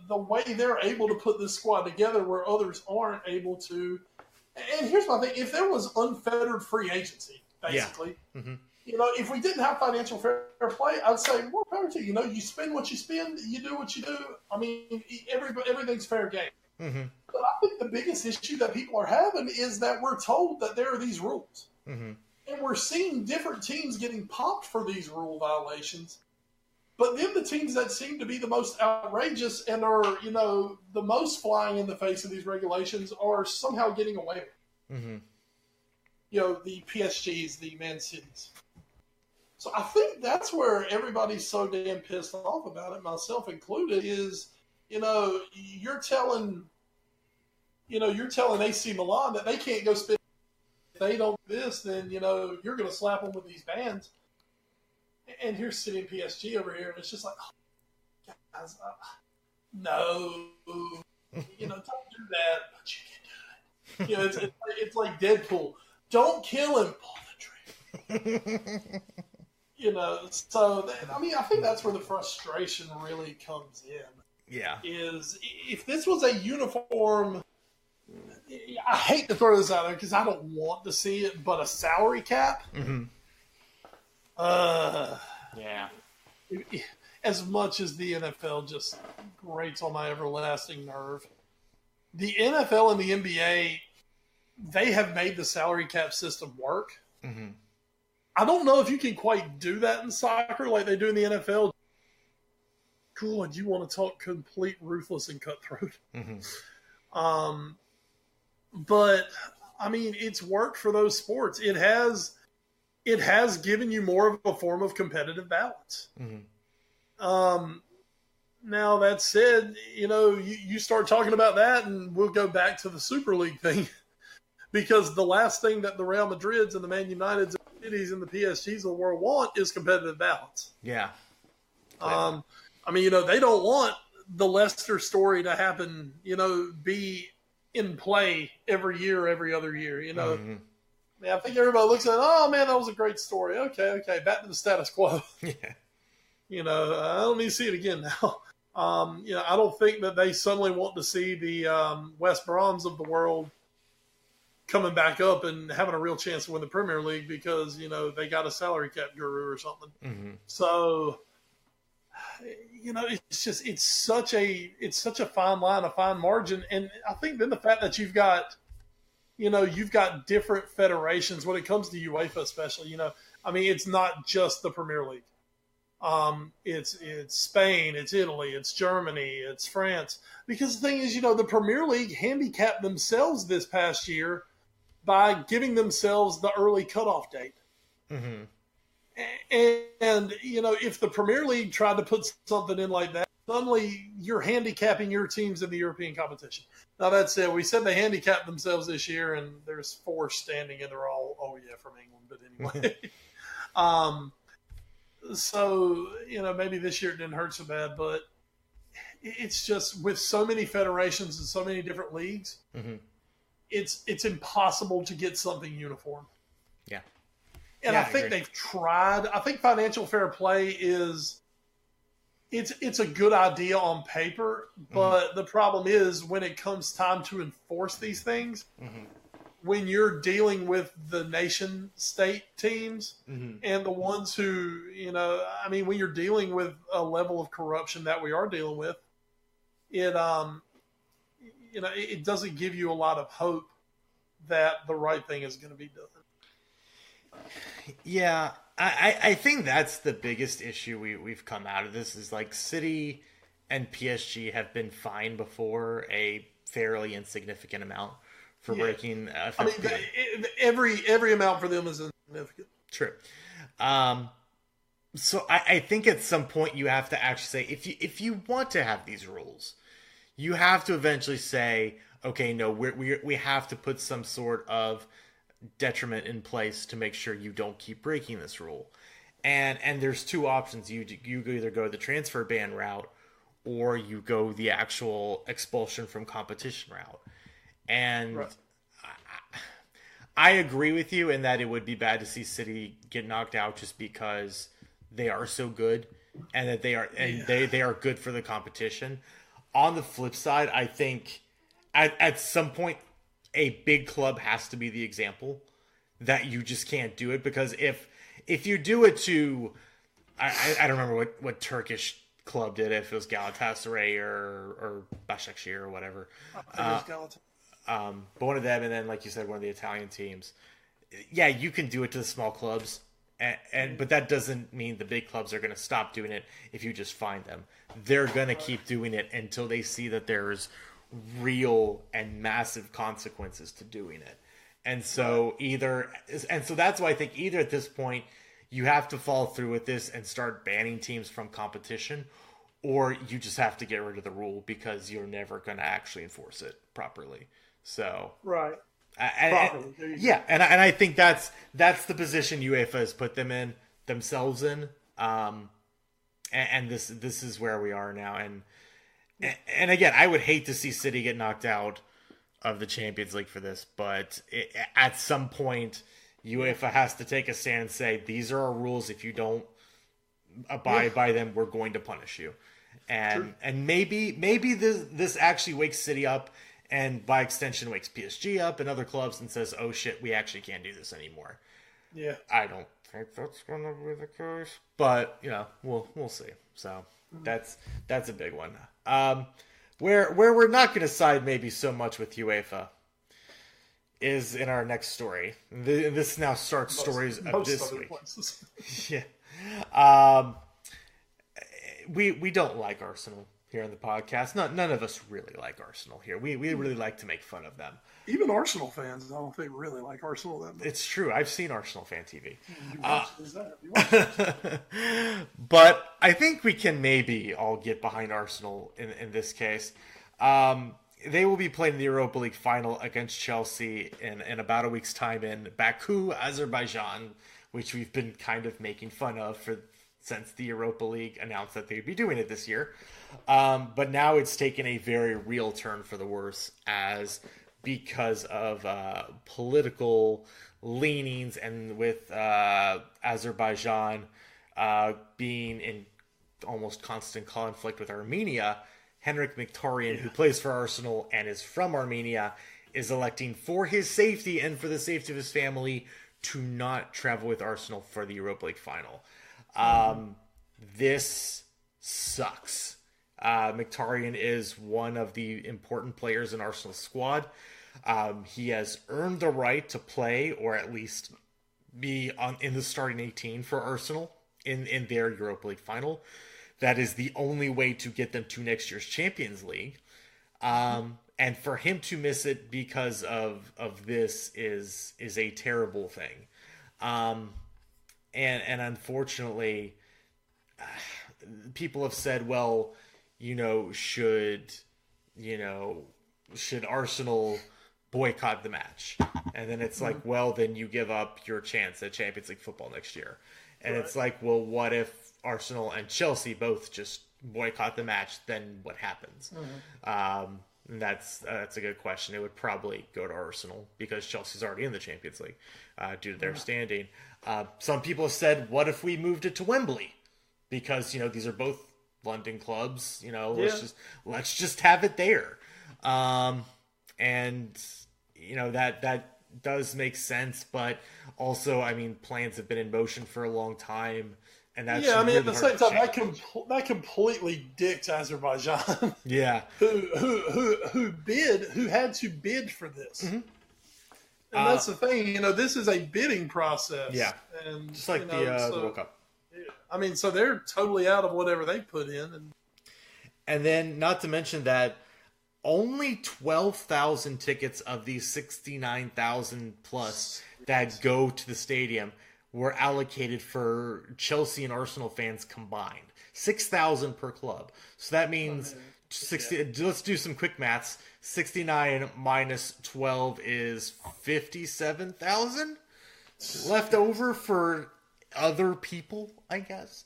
Speaker 4: way they're able to put this squad together where others aren't able to. And here's my thing: if there was unfettered free agency, basically,
Speaker 3: Mm-hmm.
Speaker 4: If we didn't have financial fair play, I'd say more power to you. You spend what you spend, you do what you do. I mean, everything's fair game.
Speaker 3: Mm-hmm.
Speaker 4: But I think the biggest issue that people are having is that we're told that there are these rules.
Speaker 3: Mm-hmm.
Speaker 4: And we're seeing different teams getting popped for these rule violations. But then the teams that seem to be the most outrageous and are, the most flying in the face of these regulations are somehow getting away with it.
Speaker 3: Mm-hmm.
Speaker 4: The PSGs, the Man Cities. So I think that's where everybody's so damn pissed off about it, myself included, is, you're telling AC Milan that they can't go spend. If they don't do this, then, you're going to slap them with these bans. And here's City and PSG over here, and it's just like, oh, guys, no, don't do that, but you can do it. It's like Deadpool. Don't kill him, pull the trigger. So, I think that's where the frustration really comes in.
Speaker 3: Yeah.
Speaker 4: Is if this was a uniform, I hate to throw this out there because I don't want to see it, but a salary cap.
Speaker 3: Mm-hmm.
Speaker 4: Yeah. As much as the NFL just grates on my everlasting nerve, the NFL and the NBA, they have made the salary cap system work.
Speaker 3: Mm-hmm.
Speaker 4: I don't know if you can quite do that in soccer like they do in the NFL. God, you want to talk complete ruthless and cutthroat.
Speaker 3: Mm-hmm.
Speaker 4: But I mean, it's worked for those sports. It has given you more of a form of competitive balance.
Speaker 3: Mm-hmm.
Speaker 4: Now that said, you start talking about that and we'll go back to the Super League thing because the last thing that the Real Madrids and the Man Uniteds and the Cities and the PSGs of the world want is competitive balance.
Speaker 3: Yeah.
Speaker 4: They don't want the Leicester story to happen, be in play every year, every other year,
Speaker 3: Mm-hmm.
Speaker 4: I think everybody looks at it, oh man, that was a great story. Okay, back to the status quo.
Speaker 3: Yeah.
Speaker 4: I don't need to see it again now. I don't think that they suddenly want to see the West Broms of the world coming back up and having a real chance to win the Premier League because, they got a salary cap guru or something.
Speaker 3: Mm-hmm.
Speaker 4: So, it's such a fine line, a fine margin. And I think then the fact that you've got different federations when it comes to UEFA, especially, it's not just the Premier League. It's Spain, it's Italy, it's Germany, it's France. Because the thing is, the Premier League handicapped themselves this past year by giving themselves the early cutoff date.
Speaker 3: Mm-hmm.
Speaker 4: And if the Premier League tried to put something in like that, suddenly you're handicapping your teams in the European competition. Now, that said, we said they handicapped themselves this year, and there's 4 standing, and they're all, from England. But anyway. So, maybe this year it didn't hurt so bad, but it's just with so many federations and so many different leagues, it's impossible to get something uniform.
Speaker 3: Yeah.
Speaker 4: And I think they've tried. I think financial fair play is it's a good idea on paper, but the problem is when it comes time to enforce these things, when you're dealing with the nation state teams and the ones who, when you're dealing with a level of corruption that we are dealing with, it doesn't give you a lot of hope that the right thing is going to be done.
Speaker 3: Yeah, I think that's the biggest issue we've come out of this is like City and PSG have been fined before a fairly insignificant amount for breaking. Every
Speaker 4: amount for them is insignificant.
Speaker 3: True. So I think at some point you have to actually say if you want to have these rules, you have to eventually say, okay, no, we have to put some sort of detriment in place to make sure you don't keep breaking this rule. And there's 2 options. You either go the transfer ban route or you go the actual expulsion from competition route. And I agree with you in that it would be bad to see City get knocked out just because they are so good and that they are good for the competition. On the flip side, I think at some point a big club has to be the example that you just can't do it, because if you do it to I don't remember what Turkish club did, if it was Galatasaray or Başakşehir or whatever. But one of them, and then like you said, one of the Italian teams. Yeah, you can do it to the small clubs, but that doesn't mean the big clubs are going to stop doing it if you just fine them. They're going to keep doing it until they see that there's real and massive consequences to doing it. And so that's why I think either at this point you have to follow through with this and start banning teams from competition, or you just have to get rid of the rule because you're never going to actually enforce it properly. So and I think that's the position UEFA has put themselves in. And this is where we are now. And again, I would hate to see City get knocked out of the Champions League for this, but at some point, UEFA has to take a stand and say, these are our rules. If you don't abide by them, we're going to punish you. And maybe this actually wakes City up, and by extension wakes PSG up and other clubs and says, oh shit, we actually can't do this anymore.
Speaker 4: Yeah.
Speaker 3: I don't think that's going to be the case, but we'll see. So that's a big one. Where we're not going to side maybe so much with UEFA is in our next story. This now starts stories of this week. Yeah. We don't like Arsenal here on the podcast. None of us really like Arsenal here. We really like to make fun of them.
Speaker 4: Even Arsenal fans, I don't think really like Arsenal that much.
Speaker 3: It's true. I've seen Arsenal fan TV. But I think we can maybe all get behind Arsenal in this case. They will be playing the Europa League final against Chelsea in about a week's time in Baku, Azerbaijan, which we've been kind of making fun of since the Europa League announced that they'd be doing it this year. But now it's taken a very real turn for the worse because of political leanings, and with Azerbaijan being in almost constant conflict with Armenia, Henrik Mkhitaryan, who plays for Arsenal and is from Armenia, is electing for his safety and for the safety of his family to not travel with Arsenal for the Europa League final. This sucks. Mkhitaryan is one of the important players in Arsenal's squad. He has earned the right to play, or at least be in the starting 18 for Arsenal in their Europa League final. That is the only way to get them to next year's Champions League. And for him to miss it because of this is a terrible thing. And unfortunately, people have said, well, should Arsenal boycott the match? And then it's like, well, then you give up your chance at Champions League football next year. And it's like, well, what if Arsenal and Chelsea both just boycott the match? Then what happens? And that's a good question. It would probably go to Arsenal because Chelsea's already in the Champions League due to their standing. Some people have said, what if we moved it to Wembley? Because, these are both London clubs. Let's just have it there. And that does make sense, but also, plans have been in motion for a long time, and that's
Speaker 4: at
Speaker 3: really
Speaker 4: the same
Speaker 3: hard
Speaker 4: time,
Speaker 3: to change.
Speaker 4: that completely dicks Azerbaijan.
Speaker 3: Yeah,
Speaker 4: who had to bid for this, and that's the thing. This is a bidding process.
Speaker 3: Yeah,
Speaker 4: and
Speaker 3: just like the World Cup.
Speaker 4: So they're totally out of whatever they put in,
Speaker 3: and then not to mention that only 12,000 tickets of these 69,000 plus that go to the stadium were allocated for Chelsea and Arsenal fans combined. 6,000 per club. So that means 60. Let's do some quick maths. 69 minus 12 is 57,000 left over for other people, I guess.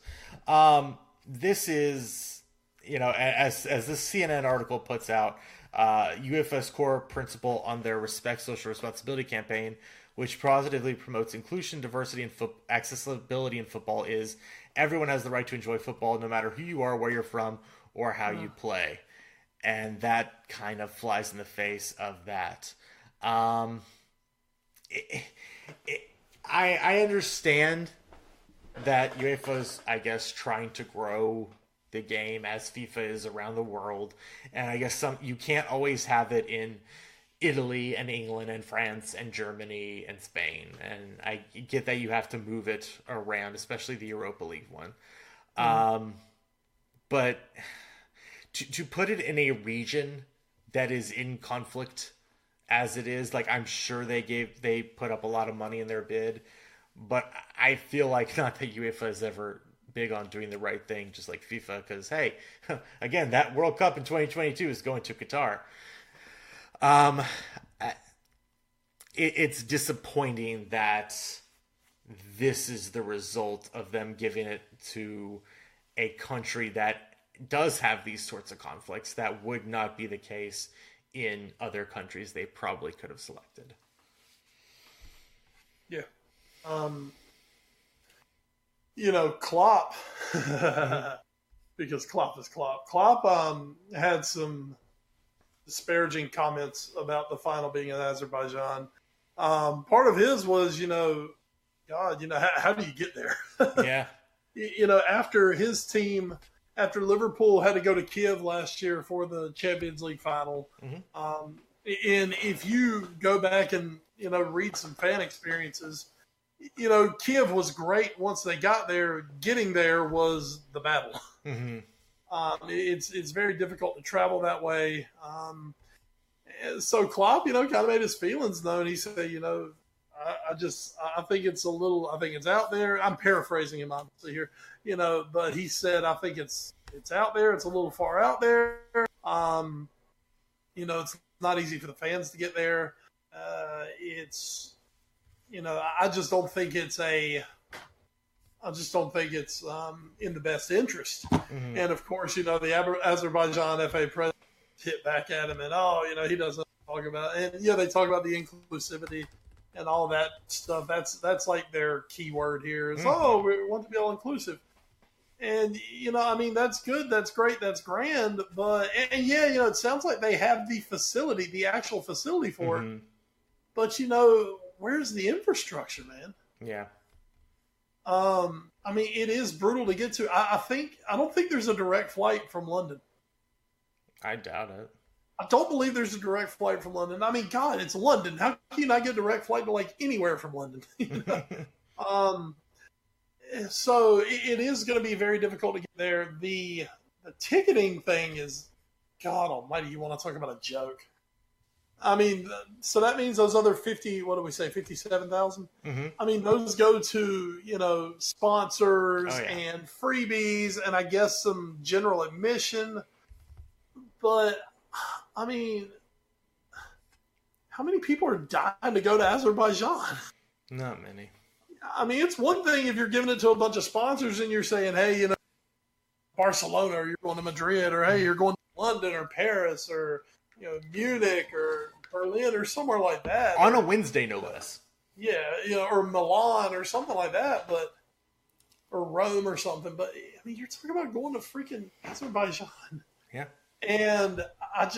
Speaker 3: This is, as this CNN article puts out, UEFA's core principle on their Respect Social Responsibility campaign, which positively promotes inclusion, diversity, and accessibility in football, is everyone has the right to enjoy football no matter who you are, where you're from, or how you play. And that kind of flies in the face of that. I understand that UEFA's, I guess, trying to grow the game as FIFA is around the world, and I guess you can't always have it in Italy and England and France and Germany and Spain, and I get that you have to move it around, especially the Europa League one. But to put it in a region that is in conflict as it is, like, I'm sure they put up a lot of money in their bid, but I feel like not that UEFA is ever big on doing the right thing, just like FIFA, because, hey, again, that World Cup in 2022 is going to Qatar. It's disappointing that this is the result of them giving it to a country that does have these sorts of conflicts that would not be the case in other countries they probably could have selected.
Speaker 4: Yeah. Klopp, because Klopp is Klopp. Klopp had some disparaging comments about the final being in Azerbaijan. Part of his was, how do you get there?
Speaker 3: Yeah.
Speaker 4: After Liverpool had to go to Kiev last year for the Champions League final, and if you go back and, read some fan experiences, Kiev was great once they got there. Getting there was the battle.
Speaker 3: Mm-hmm.
Speaker 4: It's very difficult to travel that way. So Klopp, kind of made his feelings known. He said, I think it's out there. I'm paraphrasing him obviously here, but he said, I think it's out there. It's a little far out there. It's not easy for the fans to get there. I just don't think it's in the best interest.
Speaker 3: Mm-hmm.
Speaker 4: And of course, the Azerbaijan FA president hit back at him and, he doesn't talk about it. And they talk about the inclusivity and all that stuff. That's like their key word here is,
Speaker 3: Mm-hmm.
Speaker 4: we want to be all inclusive. And, that's good. That's great. That's grand. But, it sounds like they have the actual facility for
Speaker 3: Mm-hmm.
Speaker 4: it. But, where's the infrastructure, man?
Speaker 3: Yeah.
Speaker 4: It is brutal to get to. I don't think there's a direct flight from London.
Speaker 3: I doubt it.
Speaker 4: I don't believe there's a direct flight from London. God, it's London. How can you not get a direct flight to anywhere from London? So it is going to be very difficult to get there. The ticketing thing is, God almighty, you want to talk about a joke. So that means those other 57,000?
Speaker 3: Mm-hmm.
Speaker 4: Those go to, sponsors
Speaker 3: Oh, yeah.
Speaker 4: and freebies and I guess some general admission. But, I mean, how many people are dying to go to Azerbaijan?
Speaker 3: Not many.
Speaker 4: I mean, it's one thing if you're giving it to a bunch of sponsors and you're saying, hey, you know, Barcelona, or you're going to Madrid, or hey, you're going to London or Paris or, you know, Munich or Berlin or somewhere like that.
Speaker 3: On a Wednesday, no less.
Speaker 4: Yeah, you know, or Milan or something like that, or Rome or something. But, I mean, you're talking about going to freaking Azerbaijan.
Speaker 3: Yeah.
Speaker 4: And I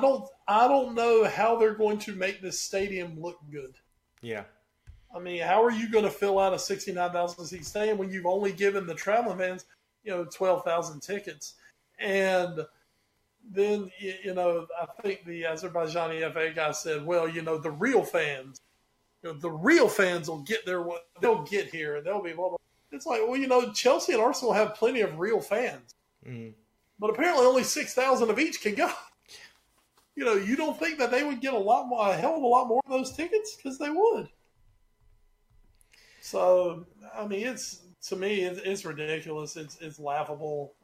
Speaker 4: don't know how they're going to make this stadium look good.
Speaker 3: Yeah.
Speaker 4: I mean, how are you going to fill out a 69,000 seat stadium when you've only given the traveling fans, you know, 12,000 tickets? And then, you know, I think the Azerbaijani FA guy said, well, you know, the real fans will get there. They'll get here and they'll be blah, blah. It's like, well, you know, Chelsea and Arsenal have plenty of real fans. Mm. But apparently only 6,000 of each can go. You know, you don't think that they would get a hell of a lot more of those tickets? Because they would. So, I mean, it's ridiculous. It's laughable.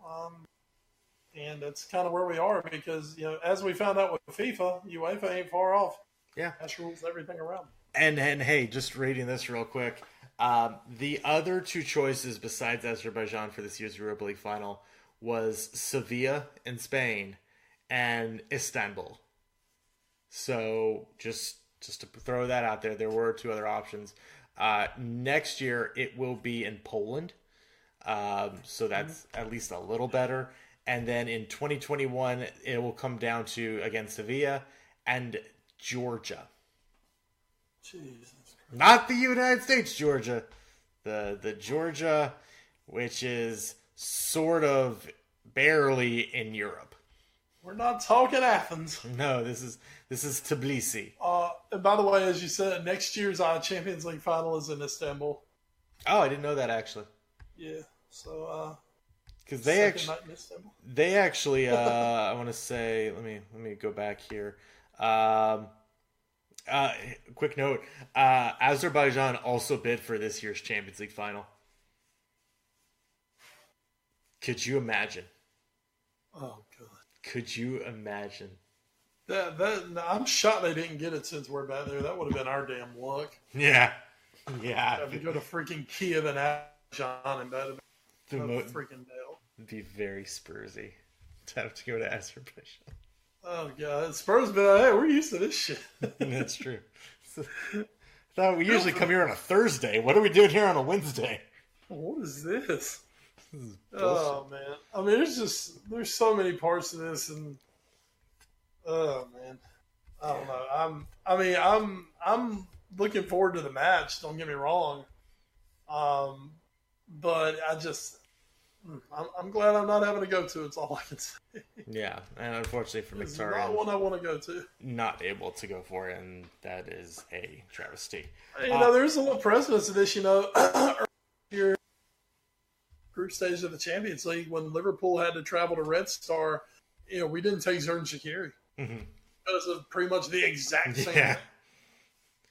Speaker 4: And it's kind of where we are because, you know, as we found out with FIFA, UEFA ain't far off.
Speaker 3: Yeah.
Speaker 4: That rules everything around.
Speaker 3: And hey, just reading this real quick. The other two choices besides Azerbaijan for this year's Europa League final was Sevilla in Spain and Istanbul. So just to throw that out there, there were two other options. Next year it will be in Poland. So that's at least a little better. And then in 2021 it will come down to, again, Sevilla and Georgia.
Speaker 4: Jesus.
Speaker 3: Not the United States Georgia. The Georgia, which is sort of barely in Europe.
Speaker 4: We're not talking Athens.
Speaker 3: No, this is Tbilisi.
Speaker 4: And by the way, as you said, next year's Champions League final is in Istanbul.
Speaker 3: Oh, I didn't know that actually.
Speaker 4: Yeah. So
Speaker 3: because they actually I want to say, let me go back here. Quick note: Azerbaijan also bid for this year's Champions League final. Could you imagine?
Speaker 4: Oh God!
Speaker 3: Could you imagine?
Speaker 4: I'm shocked they didn't get it since we're back there. That would have been our damn luck.
Speaker 3: Yeah.
Speaker 4: Have to go to freaking Kiev and Azerbaijan and that freaking deal.
Speaker 3: It'd be very Spursy to have to go to Azerbaijan.
Speaker 4: Oh God, Spurs be like, hey, we're used to this shit.
Speaker 3: That's true. I thought we usually come here on a Thursday. What are we doing here on a Wednesday?
Speaker 4: What is this? Oh man, I mean, there's so many parts to this, and oh man, I don't know. I'm looking forward to the match. Don't get me wrong, but I'm glad I'm not having to go to. It's all I can say.
Speaker 3: Yeah, and unfortunately for
Speaker 4: it's
Speaker 3: Mkhitaryan,
Speaker 4: not one I want to go to.
Speaker 3: Not able to go for it, and that is a travesty.
Speaker 4: You know, there's a little precedence to this. You know, here group stage of the Champions League when Liverpool had to travel to Red Star. You know, we didn't take Xherdan Shaqiri because of pretty much the exact same.
Speaker 3: Yeah.
Speaker 4: Thing.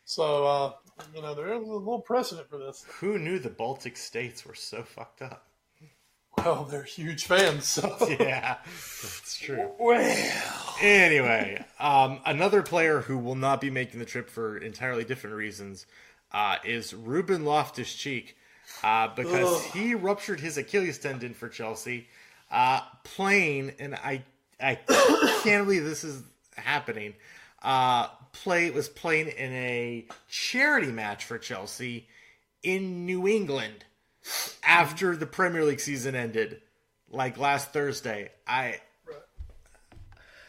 Speaker 4: So you know, there is a little precedent for this.
Speaker 3: Who knew the Baltic states were so fucked up?
Speaker 4: Well, they're huge fans, so.
Speaker 3: Yeah, that's true.
Speaker 4: Well.
Speaker 3: Anyway, another player who will not be making the trip for entirely different reasons is Ruben Loftus-Cheek because he ruptured his Achilles tendon for Chelsea playing, and I can't believe this is happening, was playing in a charity match for Chelsea in New England. After the Premier League season ended, like last Thursday,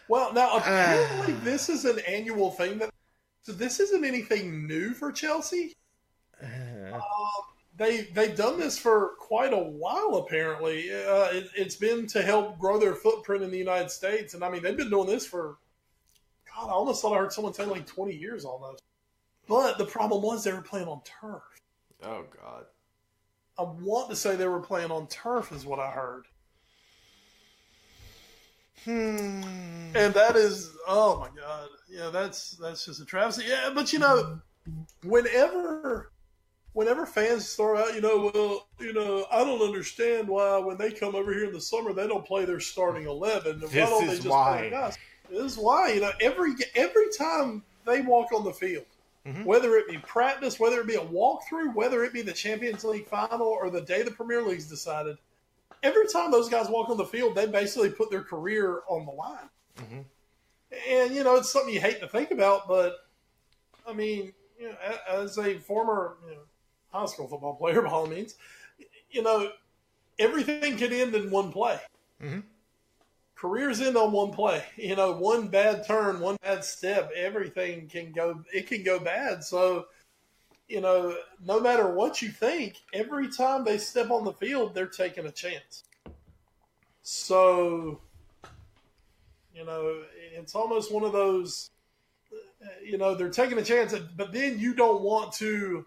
Speaker 4: Well, now apparently this is an annual thing. So this isn't anything new for Chelsea. They've done this for quite a while. Apparently, it's been to help grow their footprint in the United States, and I mean they've been doing this for. God, I almost thought I heard someone say like 20 years almost. But the problem was they were playing on turf.
Speaker 3: Oh God.
Speaker 4: I want to say they were playing on turf is what I heard. And that is, oh my God. Yeah, that's just a travesty. Yeah, but you know, whenever whenever fans throw out, I don't understand why when they come over here in the summer they don't play their starting 11. Why don't they just play guys? This is why. Every time they walk on the field, whether it be practice, whether it be a walkthrough, whether it be the Champions League final or the day the Premier League's decided, every time those guys walk on the field, they basically put their career on the line. Mm-hmm. And, it's something you hate to think about, but, I mean, as a former high school football player, by all means, everything can end in one play. Mm-hmm. Careers end on one play. One bad turn, one bad step, everything can go bad. So, no matter what you think, every time they step on the field, they're taking a chance. So, it's almost one of those, they're taking a chance, but then you don't want to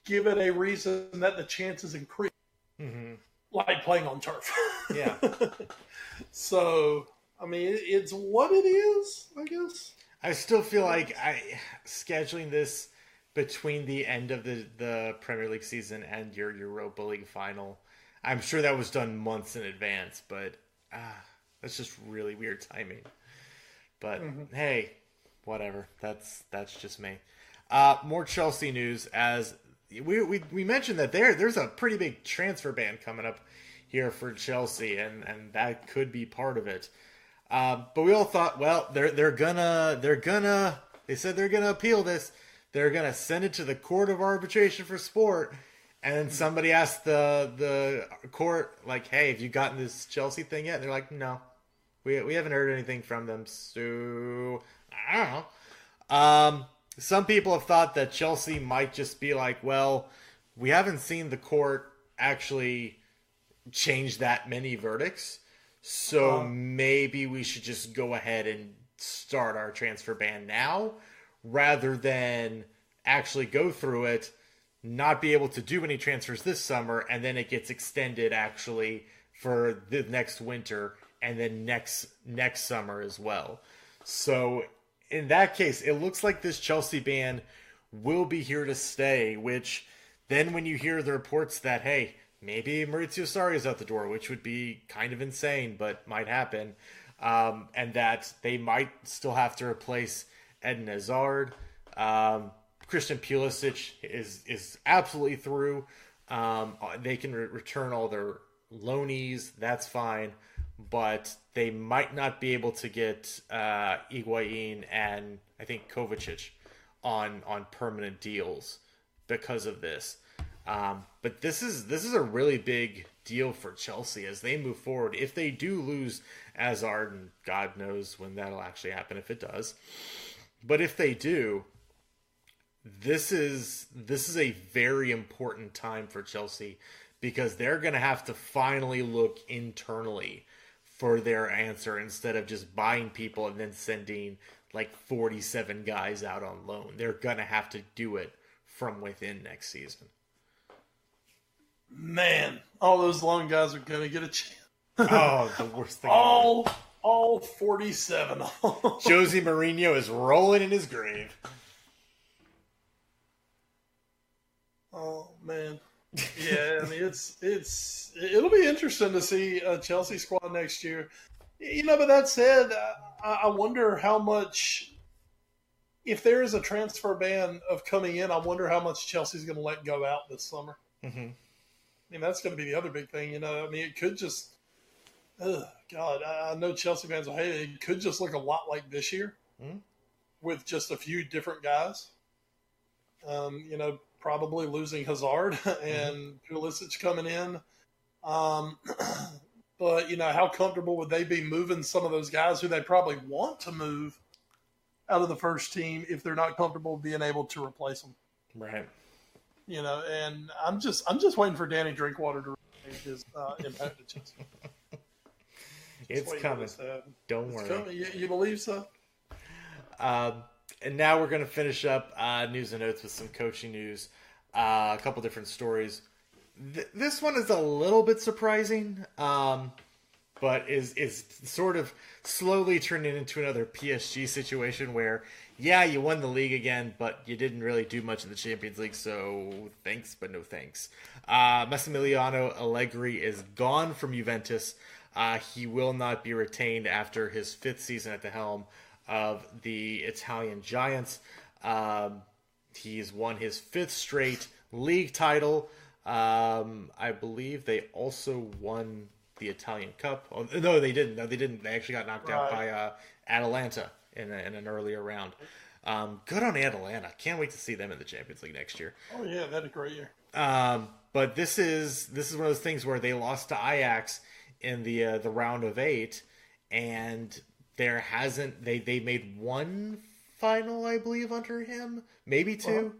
Speaker 4: give it a reason that the chances increase. Mm-hmm. Like playing on turf. Yeah. So, I mean, it's what it is, I guess.
Speaker 3: I still feel like scheduling this between the end of the Premier League season and your Europa League final, I'm sure that was done months in advance, but that's just really weird timing. But hey, whatever. That's just me. More Chelsea news, as we mentioned that there's a pretty big transfer ban coming up here for Chelsea, and that could be part of it. But we all thought, well, they said they're gonna appeal this. They're gonna send it to the Court of Arbitration for Sport, and then somebody asked the court, like, hey, have you gotten this Chelsea thing yet? And they're like, no, we haven't heard anything from them. So I don't know. Some people have thought that Chelsea might just be like, well, we haven't seen the court actually change that many verdicts, so maybe we should just go ahead and start our transfer ban now, rather than actually go through it, not be able to do any transfers this summer, and then it gets extended actually for the next winter, and then next summer as well. So in that case, it looks like this Chelsea ban will be here to stay, which then when you hear the reports that, hey, maybe Maurizio Sarri is out the door, which would be kind of insane, but might happen, and that they might still have to replace Eden Hazard. Christian Pulisic is absolutely through. They can return all their loanees, that's fine, but they might not be able to get Higuain and I think Kovacic on permanent deals because of this. But this is a really big deal for Chelsea as they move forward. If they do lose Hazard, and God knows when that'll actually happen if it does, but if they do, this is a very important time for Chelsea, because they're going to have to finally look internally for their answer instead of just buying people and then sending like 47 guys out on loan. They're going to have to do it from within next season.
Speaker 4: Man, all those loan guys are going to get a chance.
Speaker 3: Oh, the worst thing.
Speaker 4: all 47.
Speaker 3: Jose Mourinho is rolling in his grave.
Speaker 4: Oh, man. Yeah, I mean, it'll be interesting to see a Chelsea squad next year. But that said, I wonder how much, if there is a transfer ban of coming in, I wonder how much Chelsea's going to let go out this summer. Mm-hmm. I mean, that's going to be the other big thing. I mean, it could just, God, I know Chelsea fans will hate it. It could just look a lot like this year with just a few different guys. Probably losing Hazard and Pulisic coming in. But, how comfortable would they be moving some of those guys who they probably want to move out of the first team if they're not comfortable being able to replace them?
Speaker 3: Right.
Speaker 4: And I'm just waiting for Danny Drinkwater to make his impact at Chelsea.
Speaker 3: It's coming. Don't worry.
Speaker 4: Coming. You believe so?
Speaker 3: And now we're going to finish up news and notes with some coaching news. A couple different stories. This one is a little bit surprising, but is sort of slowly turning into another PSG situation where yeah, you won the league again, but you didn't really do much in the Champions League, so thanks, but no thanks. Massimiliano Allegri is gone from Juventus. He will not be retained after his 5th season at the helm of the Italian Giants. He's won his 5th straight league title. I believe they also won the Italian Cup. Oh, no, they didn't. No, they didn't. They actually got knocked out by Atalanta in an earlier round. Good on Atalanta. Can't wait to see them in the Champions League next year.
Speaker 4: Oh yeah, they had a great year.
Speaker 3: But this is one of those things where they lost to Ajax in the round of 8, and there hasn't they made one final, I believe, under him, maybe 2.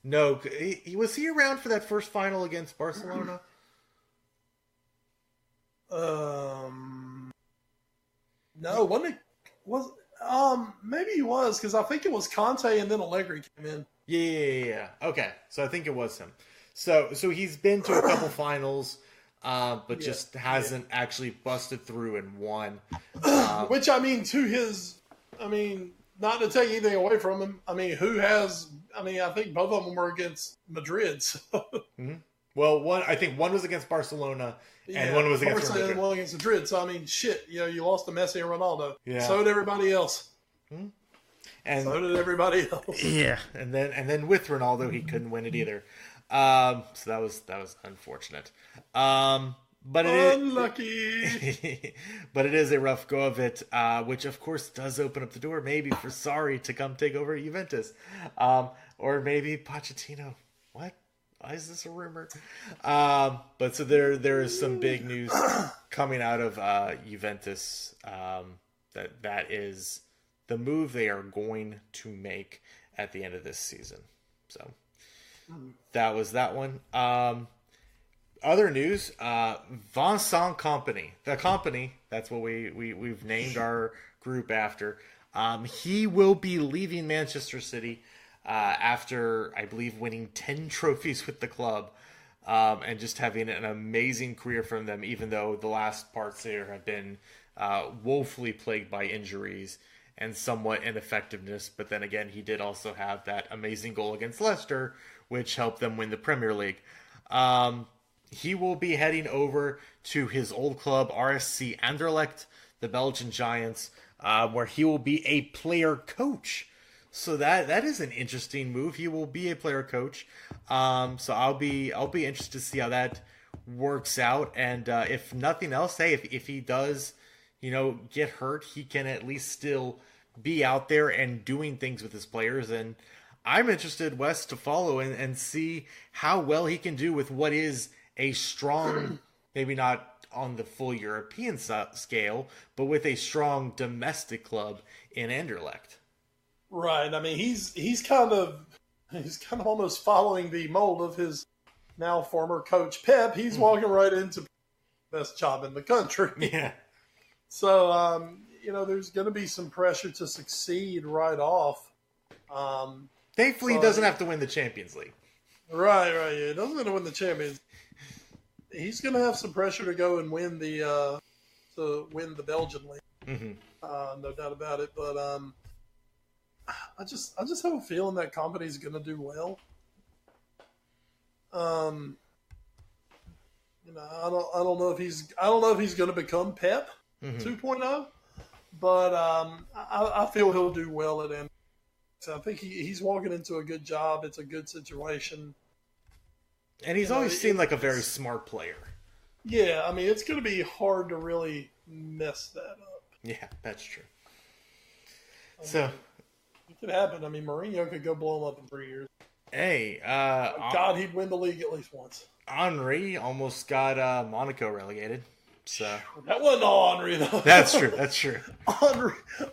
Speaker 3: No, was he around for that first final against Barcelona?
Speaker 4: No, wasn't it? Maybe he was, because I think it was Conte and then Allegri came in.
Speaker 3: Yeah. Okay, so I think it was him. So he's been to a couple finals, but just hasn't actually busted through and won.
Speaker 4: Which, I mean, not to take anything away from him. I mean, I think both of them were against Madrid. So.
Speaker 3: Mm-hmm. Well, I think one was against Barcelona, and one was against Madrid.
Speaker 4: And one against Madrid. So, I mean, shit, you lost to Messi and Ronaldo.
Speaker 3: Yeah.
Speaker 4: So did everybody else.
Speaker 3: Mm-hmm. And
Speaker 4: so did everybody else.
Speaker 3: Yeah, and then with Ronaldo, he couldn't win it either. So that was unfortunate. But
Speaker 4: unlucky.
Speaker 3: But it is a rough go of it, which of course does open up the door maybe for Sarri to come take over Juventus, or maybe Pochettino. What? Why is this a rumor? But so there is some big news coming out of Juventus. That is the move they are going to make at the end of this season. So that was that one. Other news, Vincent Kompany. The company, that's what we've named our group after. He will be leaving Manchester City after, I believe, winning 10 trophies with the club, and just having an amazing career from them, even though the last parts there have been woefully plagued by injuries and somewhat ineffectiveness. But then again, he did also have that amazing goal against Leicester, which helped them win the Premier League. He will be heading over to his old club, RSC Anderlecht, the Belgian Giants, where he will be a player coach. So that is an interesting move. He will be a player coach. So I'll be interested to see how that works out. And if nothing else, hey, if he does, get hurt, he can at least still be out there and doing things with his players. And I'm interested, Wes, to follow and see how well he can do with what is a strong, maybe not on the full European scale, but with a strong domestic club in Anderlecht.
Speaker 4: Right. I mean, he's kind of almost following the mold of his now former coach Pep. He's walking right into the best job in the country.
Speaker 3: Yeah.
Speaker 4: So there's going to be some pressure to succeed right off.
Speaker 3: Thankfully, he doesn't have to win the Champions League.
Speaker 4: Right. Yeah, he doesn't have to win the Champions. He's going to have some pressure to go and win the Belgian league. Mm-hmm. No doubt about it. But I just have a feeling that company's going to do well. I don't know if he's going to become Pep 2.0, but I feel he'll do well at end. So I think he's walking into a good job. It's a good situation.
Speaker 3: And he's always seemed like a very smart player.
Speaker 4: Yeah, I mean, it's going to be hard to really mess that up.
Speaker 3: Yeah, that's true.
Speaker 4: It could happen. I mean, Mourinho could go blow him up in 3 years.
Speaker 3: Hey,
Speaker 4: God, he'd win the league at least once.
Speaker 3: Henry almost got Monaco relegated. So
Speaker 4: that wasn't all Henry, though.
Speaker 3: That's true.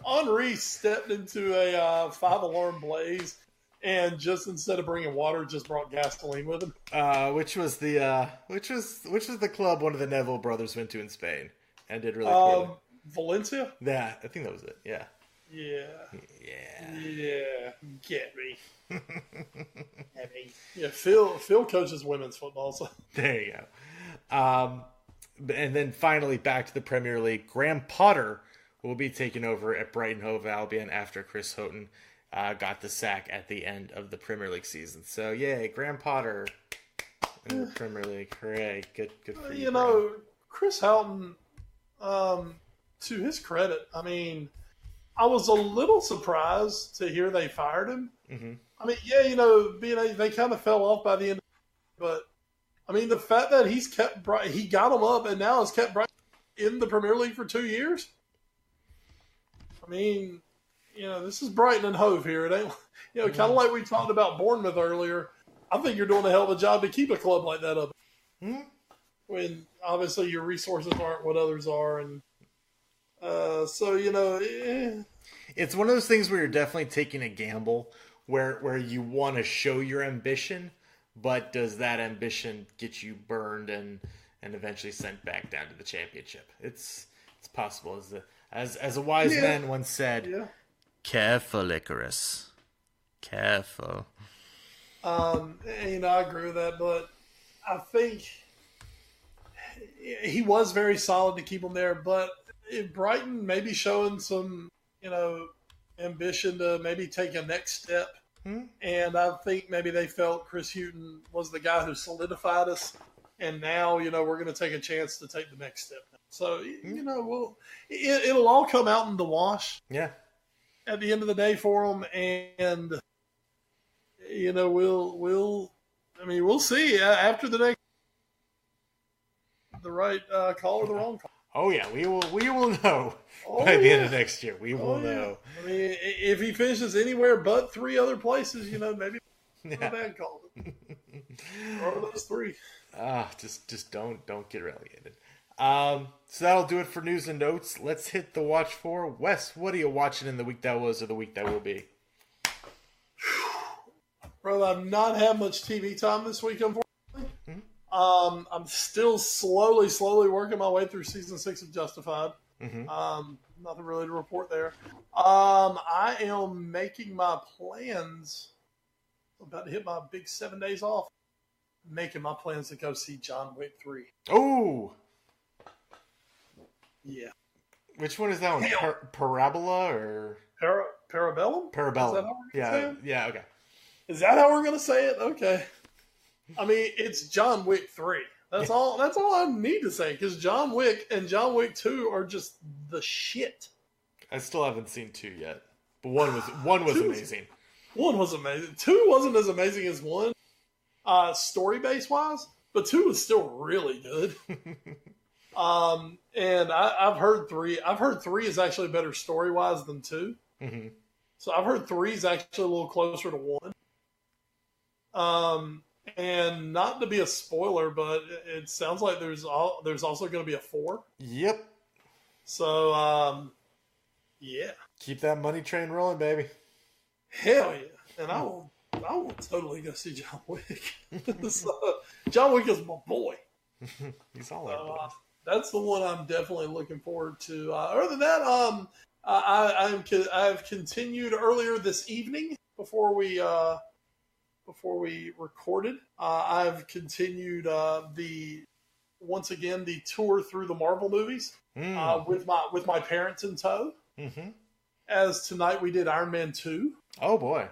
Speaker 4: Henry stepped into a 5-alarm blaze. And just instead of bringing water, just brought gasoline with him.
Speaker 3: Which was the club one of the Neville brothers went to in Spain and did really poorly.
Speaker 4: Valencia?
Speaker 3: Yeah, I think that was it. Yeah.
Speaker 4: Get me. Yeah, Phil coaches women's football. So.
Speaker 3: There you go. And then finally back to the Premier League. Graham Potter will be taking over at Brighton Hove Albion after Chris Houghton got the sack at the end of the Premier League season. So, yay, Graham Potter in the Premier League. Hooray. Good for you.
Speaker 4: You know, Chris Houghton, to his credit, I mean, I was a little surprised to hear they fired him.
Speaker 3: Mm-hmm.
Speaker 4: I mean, yeah, you know, they kind of fell off by the end, but I mean, the fact that he got them up and now has kept Brighton in the Premier League for 2 years. I mean, you know, this is Brighton and Hove here. It ain't, you know, kind of like we talked about Bournemouth earlier. I think you're doing a hell of a job to keep a club like that up.
Speaker 3: Mm-hmm.
Speaker 4: When obviously your resources aren't what others are, and so you know,
Speaker 3: it's one of those things where you're definitely taking a gamble, where you want to show your ambition, but does that ambition get you burned and eventually sent back down to the championship? It's possible, as a wise man once said.
Speaker 4: Yeah.
Speaker 3: Careful, Icarus. Careful.
Speaker 4: And, you know, I agree with that, but I think he was very solid to keep him there. But if Brighton maybe showing some, you know, ambition to maybe take a next step, and I think maybe they felt Chris Houghton was the guy who solidified us, and now, you know, we're going to take a chance to take the next step. So, you know, it'll all come out in the wash.
Speaker 3: Yeah.
Speaker 4: At the end of the day for them, and you know, we'll see after the next, the right call or the wrong call.
Speaker 3: Oh yeah, we will know by the end of next year. We will know.
Speaker 4: I mean, if he finishes anywhere but 3 other places, you know, maybe a bad call. Or those 3.
Speaker 3: Just don't get relegated. So that'll do it for news and notes. Let's hit the watch for. Wes, what are you watching in the week that was or the week that will be?
Speaker 4: Brother, I've not had much TV time this week, unfortunately. I'm still slowly working my way through season 6 of Justified. Nothing really to report there. I am making my plans. I'm about to hit my big 7 days off. Making my plans to go see John Wick 3.
Speaker 3: Oh!
Speaker 4: Yeah.
Speaker 3: Which one is that one? Parabola or
Speaker 4: Parabellum?
Speaker 3: Parabellum.
Speaker 4: Is that how we're gonna say it?
Speaker 3: Yeah. Okay.
Speaker 4: Is that how we're gonna say it? Okay. I mean, it's John Wick 3. That's all I need to say, because John Wick and John Wick 2 are just the shit.
Speaker 3: I still haven't seen 2 yet, but one was amazing.
Speaker 4: 1 was amazing. 2 wasn't as amazing as 1, story base wise, but 2 was still really good. And I've heard 3. I've heard 3 is actually better story wise than 2. So I've heard 3 is actually a little closer to 1. And not to be a spoiler, but it sounds like there's also going to be a 4.
Speaker 3: Yep.
Speaker 4: So yeah.
Speaker 3: Keep that money train rolling, baby.
Speaker 4: Hell yeah. And I will totally go see John Wick. So, John Wick is my boy.
Speaker 3: He's all our boys.
Speaker 4: That's the one I'm definitely looking forward to. Other than that, I've continued earlier this evening before we recorded. I've continued the tour through the Marvel movies with my parents in tow. As tonight we did Iron Man 2.
Speaker 3: Oh boy!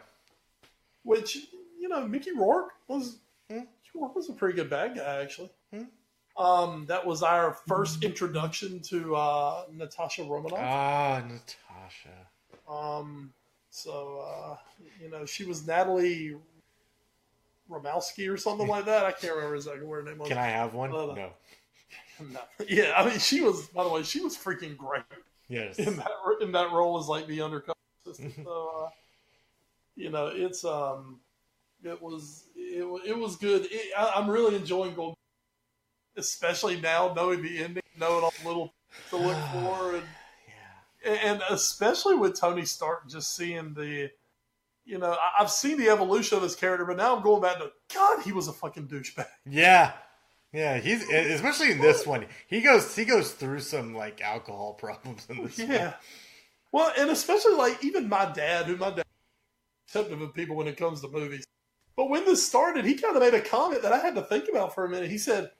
Speaker 4: Which, you know, Mickey Rourke was a pretty good bad guy, actually. That was our first introduction to Natasha Romanoff.
Speaker 3: Ah, Natasha.
Speaker 4: So you know, she was Natalie Romowski or something like that. I can't remember exactly what her name was.
Speaker 3: Can I have one? No.
Speaker 4: No. Yeah, I mean, she was. By the way, she was freaking great.
Speaker 3: Yes.
Speaker 4: In that role as like the undercover assistant. So, you know, it was good. I'm really enjoying Gold, especially now knowing the ending, knowing all the little to look for, and especially with Tony Stark, just seeing the, you know, I've seen the evolution of his character, but now I'm going back to, God, he was a fucking douchebag.
Speaker 3: Yeah. Yeah, he's especially in this one. He goes through some like alcohol problems in this one.
Speaker 4: Well, and especially like even my dad acceptive of people when it comes to movies. But when this started, he kind of made a comment that I had to think about for a minute. He said,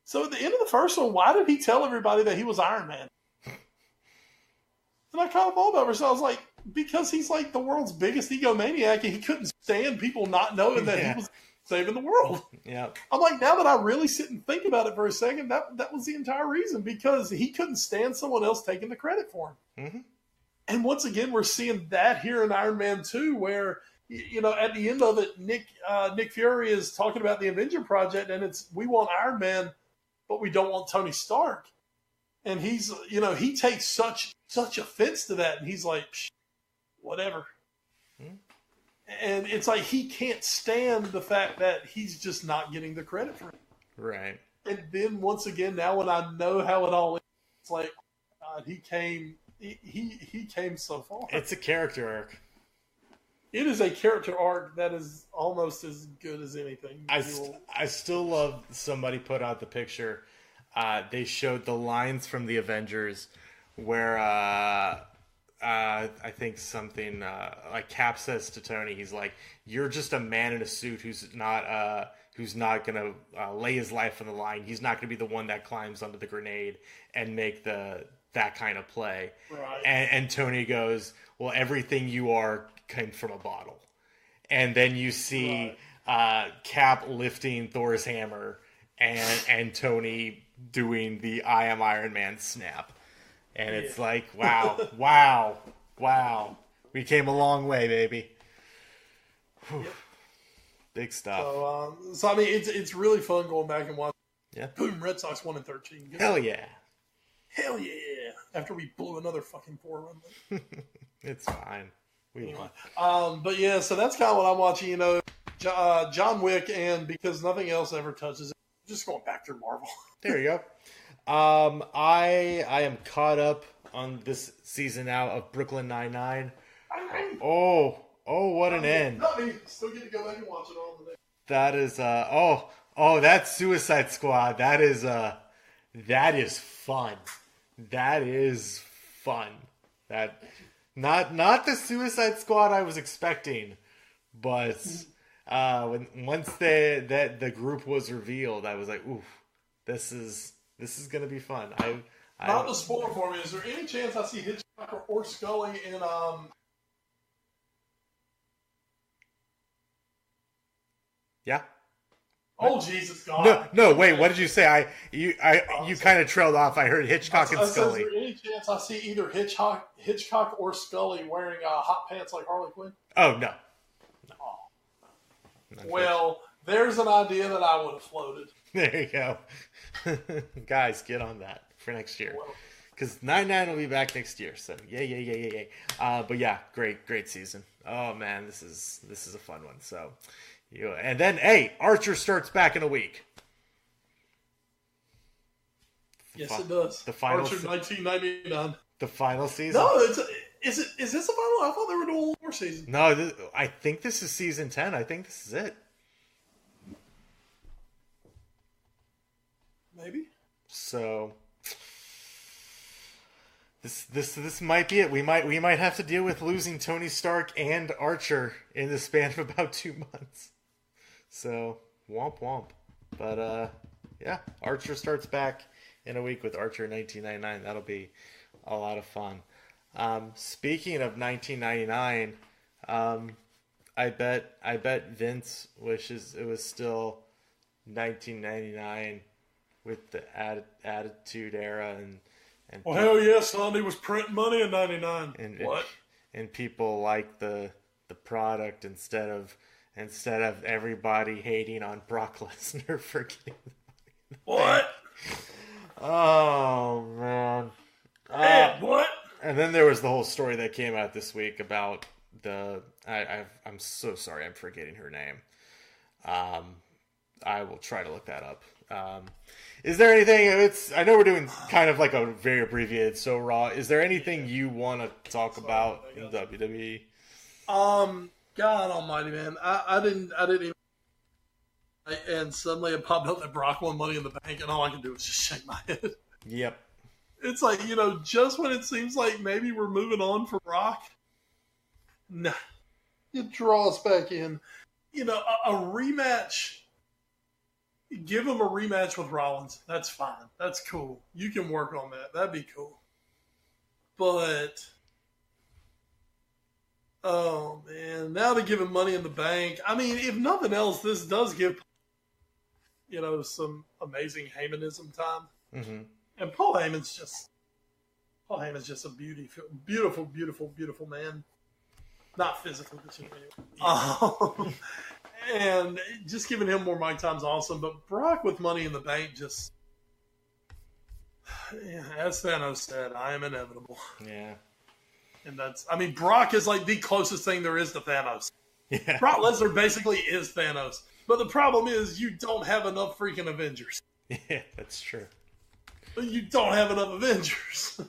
Speaker 4: "So at the end of the first one, why did he tell everybody that he was Iron Man?" And I kind of thought about it. So I was like, because he's like the world's biggest egomaniac, and he couldn't stand people not knowing that he was saving the world.
Speaker 3: Yeah.
Speaker 4: I'm like, now that I really sit and think about it for a second, that was the entire reason, because he couldn't stand someone else taking the credit for him.
Speaker 3: Mm-hmm.
Speaker 4: And once again, we're seeing that here in Iron Man 2, where, you know, at the end of it, Nick Fury is talking about the Avenger Project, and it's, we want Iron Man, but we don't want Tony Stark. And he's, you know, he takes such offense to that, and he's like, whatever. Mm-hmm. And it's like he can't stand the fact that he's just not getting the credit for it.
Speaker 3: Right.
Speaker 4: And then once again, now when I know how it all is, it's like, God, he came so far.
Speaker 3: It's a character arc.
Speaker 4: It is a character arc that is almost as good as anything.
Speaker 3: I still love somebody put out the picture. They showed the lines from the Avengers where I think something like Cap says to Tony, he's like, "You're just a man in a suit who's not gonna lay his life on the line. He's not gonna be the one that climbs onto the grenade and make that kind of play."
Speaker 4: Right.
Speaker 3: And Tony goes, "Well, everything you are came from a bottle." And then you see Cap lifting Thor's hammer and Tony doing the "I am Iron Man" snap. And it's like, wow. We came a long way, baby. Yep. Big stuff.
Speaker 4: So I mean, it's really fun going back and watching.
Speaker 3: Yeah.
Speaker 4: Boom, Red Sox 1-13.
Speaker 3: Hell yeah.
Speaker 4: Hell yeah. After we blew another fucking 4-run.
Speaker 3: It's fine. We won.
Speaker 4: But yeah, so that's kind of what I'm watching, you know. John Wick, and because nothing else ever touches it, just going back through Marvel.
Speaker 3: There you go. I am caught up on this season now of Brooklyn Nine-Nine. Oh, what an end.
Speaker 4: Not me. Still get to go back and watch it all today.
Speaker 3: That is, that Suicide Squad. That is fun. That is fun. That, not the Suicide Squad I was expecting, but, once the group was revealed, I was like, ooh, this is gonna be fun.
Speaker 4: Not to spoil for me, is there any chance I see Hitchcock or Scully in
Speaker 3: Yeah.
Speaker 4: Oh Jesus God!
Speaker 3: No. Wait. What did you say? You kind of trailed off. I heard Hitchcock and Scully.
Speaker 4: Is there any chance I see either Hitchcock or Scully wearing hot pants like Harley Quinn?
Speaker 3: Oh no.
Speaker 4: Well, there's an idea that I would have floated.
Speaker 3: There you go. Guys, get on that for next year. Because 9-9 will be back next year. So, yay. But yeah, great season. Oh, man, this is a fun one. So, and then, hey, Archer starts back in a week.
Speaker 4: Yes, it does.
Speaker 3: The final
Speaker 4: Archer 1999.
Speaker 3: The final season.
Speaker 4: No, is this the final? I thought they were doing one more season.
Speaker 3: No, I think this is season 10. I think this is it.
Speaker 4: Maybe.
Speaker 3: So this might be it. We might have to deal with losing Tony Stark and Archer in the span of about 2 months. So womp. But yeah, Archer starts back in a week with Archer 1999. That'll be a lot of fun. Speaking of 1999, I bet Vince wishes it was still 1999 with the Attitude Era and
Speaker 4: well, hell yeah, son, he was printing money in 99.
Speaker 3: And people like the product instead of everybody hating on Brock Lesnar for getting
Speaker 4: what?
Speaker 3: Oh man.
Speaker 4: What?
Speaker 3: And then there was the whole story that came out this week about I'm so sorry, I'm forgetting her name. I will try to look that up. Is there anything? I know we're doing kind of like a very abbreviated So Raw. Is there anything you want to talk about in WWE?
Speaker 4: God Almighty, man, I didn't even. And suddenly it popped up that Brock won Money in the Bank, and all I can do is just shake my head.
Speaker 3: Yep.
Speaker 4: It's like, just when it seems like maybe we're moving on from Brock, nah, you draw us back in. A rematch. Give him a rematch with Rollins. That's fine. That's cool. You can work on that. That'd be cool. But Oh man, now to give him Money in the Bank. I mean, if nothing else, this does give some amazing Heymanism time.
Speaker 3: Mm-hmm.
Speaker 4: And Paul Heyman's just a beautiful, beautiful, beautiful man. Not physically, but anyway. And just giving him more mic time's awesome. But Brock with Money in the Bank just, as Thanos said, I am inevitable.
Speaker 3: Yeah.
Speaker 4: And Brock is like the closest thing there is to Thanos.
Speaker 3: Yeah.
Speaker 4: Brock Lesnar basically is Thanos. But the problem is you don't have enough freaking Avengers.
Speaker 3: Yeah, that's true.
Speaker 4: You don't have enough Avengers.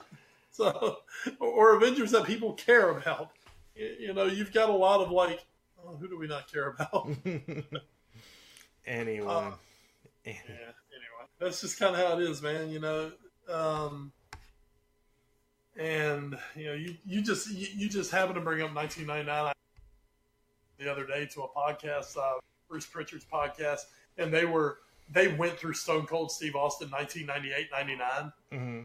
Speaker 4: Or Avengers that people care about. You've got a lot of who do we not care about?
Speaker 3: Anyone.
Speaker 4: Yeah, anyway. That's just kind of how it is, man, and you just happen to bring up 1999 the other day to a podcast, Bruce Pritchard's podcast, and they went through Stone Cold Steve Austin 1998-99,
Speaker 3: mm-hmm.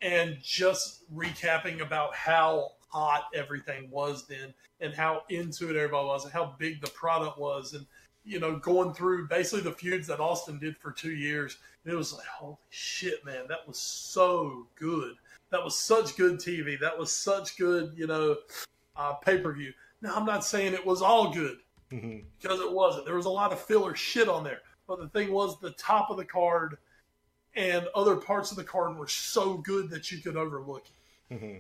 Speaker 4: and just recapping about how hot everything was then, and how into it everybody was, and how big the product was, and going through basically the feuds that Austin did for 2 years. And it was like, holy shit, man, that was so good. That was such good TV. That was such good, pay-per-view. Now, I'm not saying it was all good,
Speaker 3: mm-hmm.
Speaker 4: because it wasn't. There was a lot of filler shit on there. But the thing was, the top of the card and other parts of the card were so good that you could overlook it.
Speaker 3: Mm-hmm.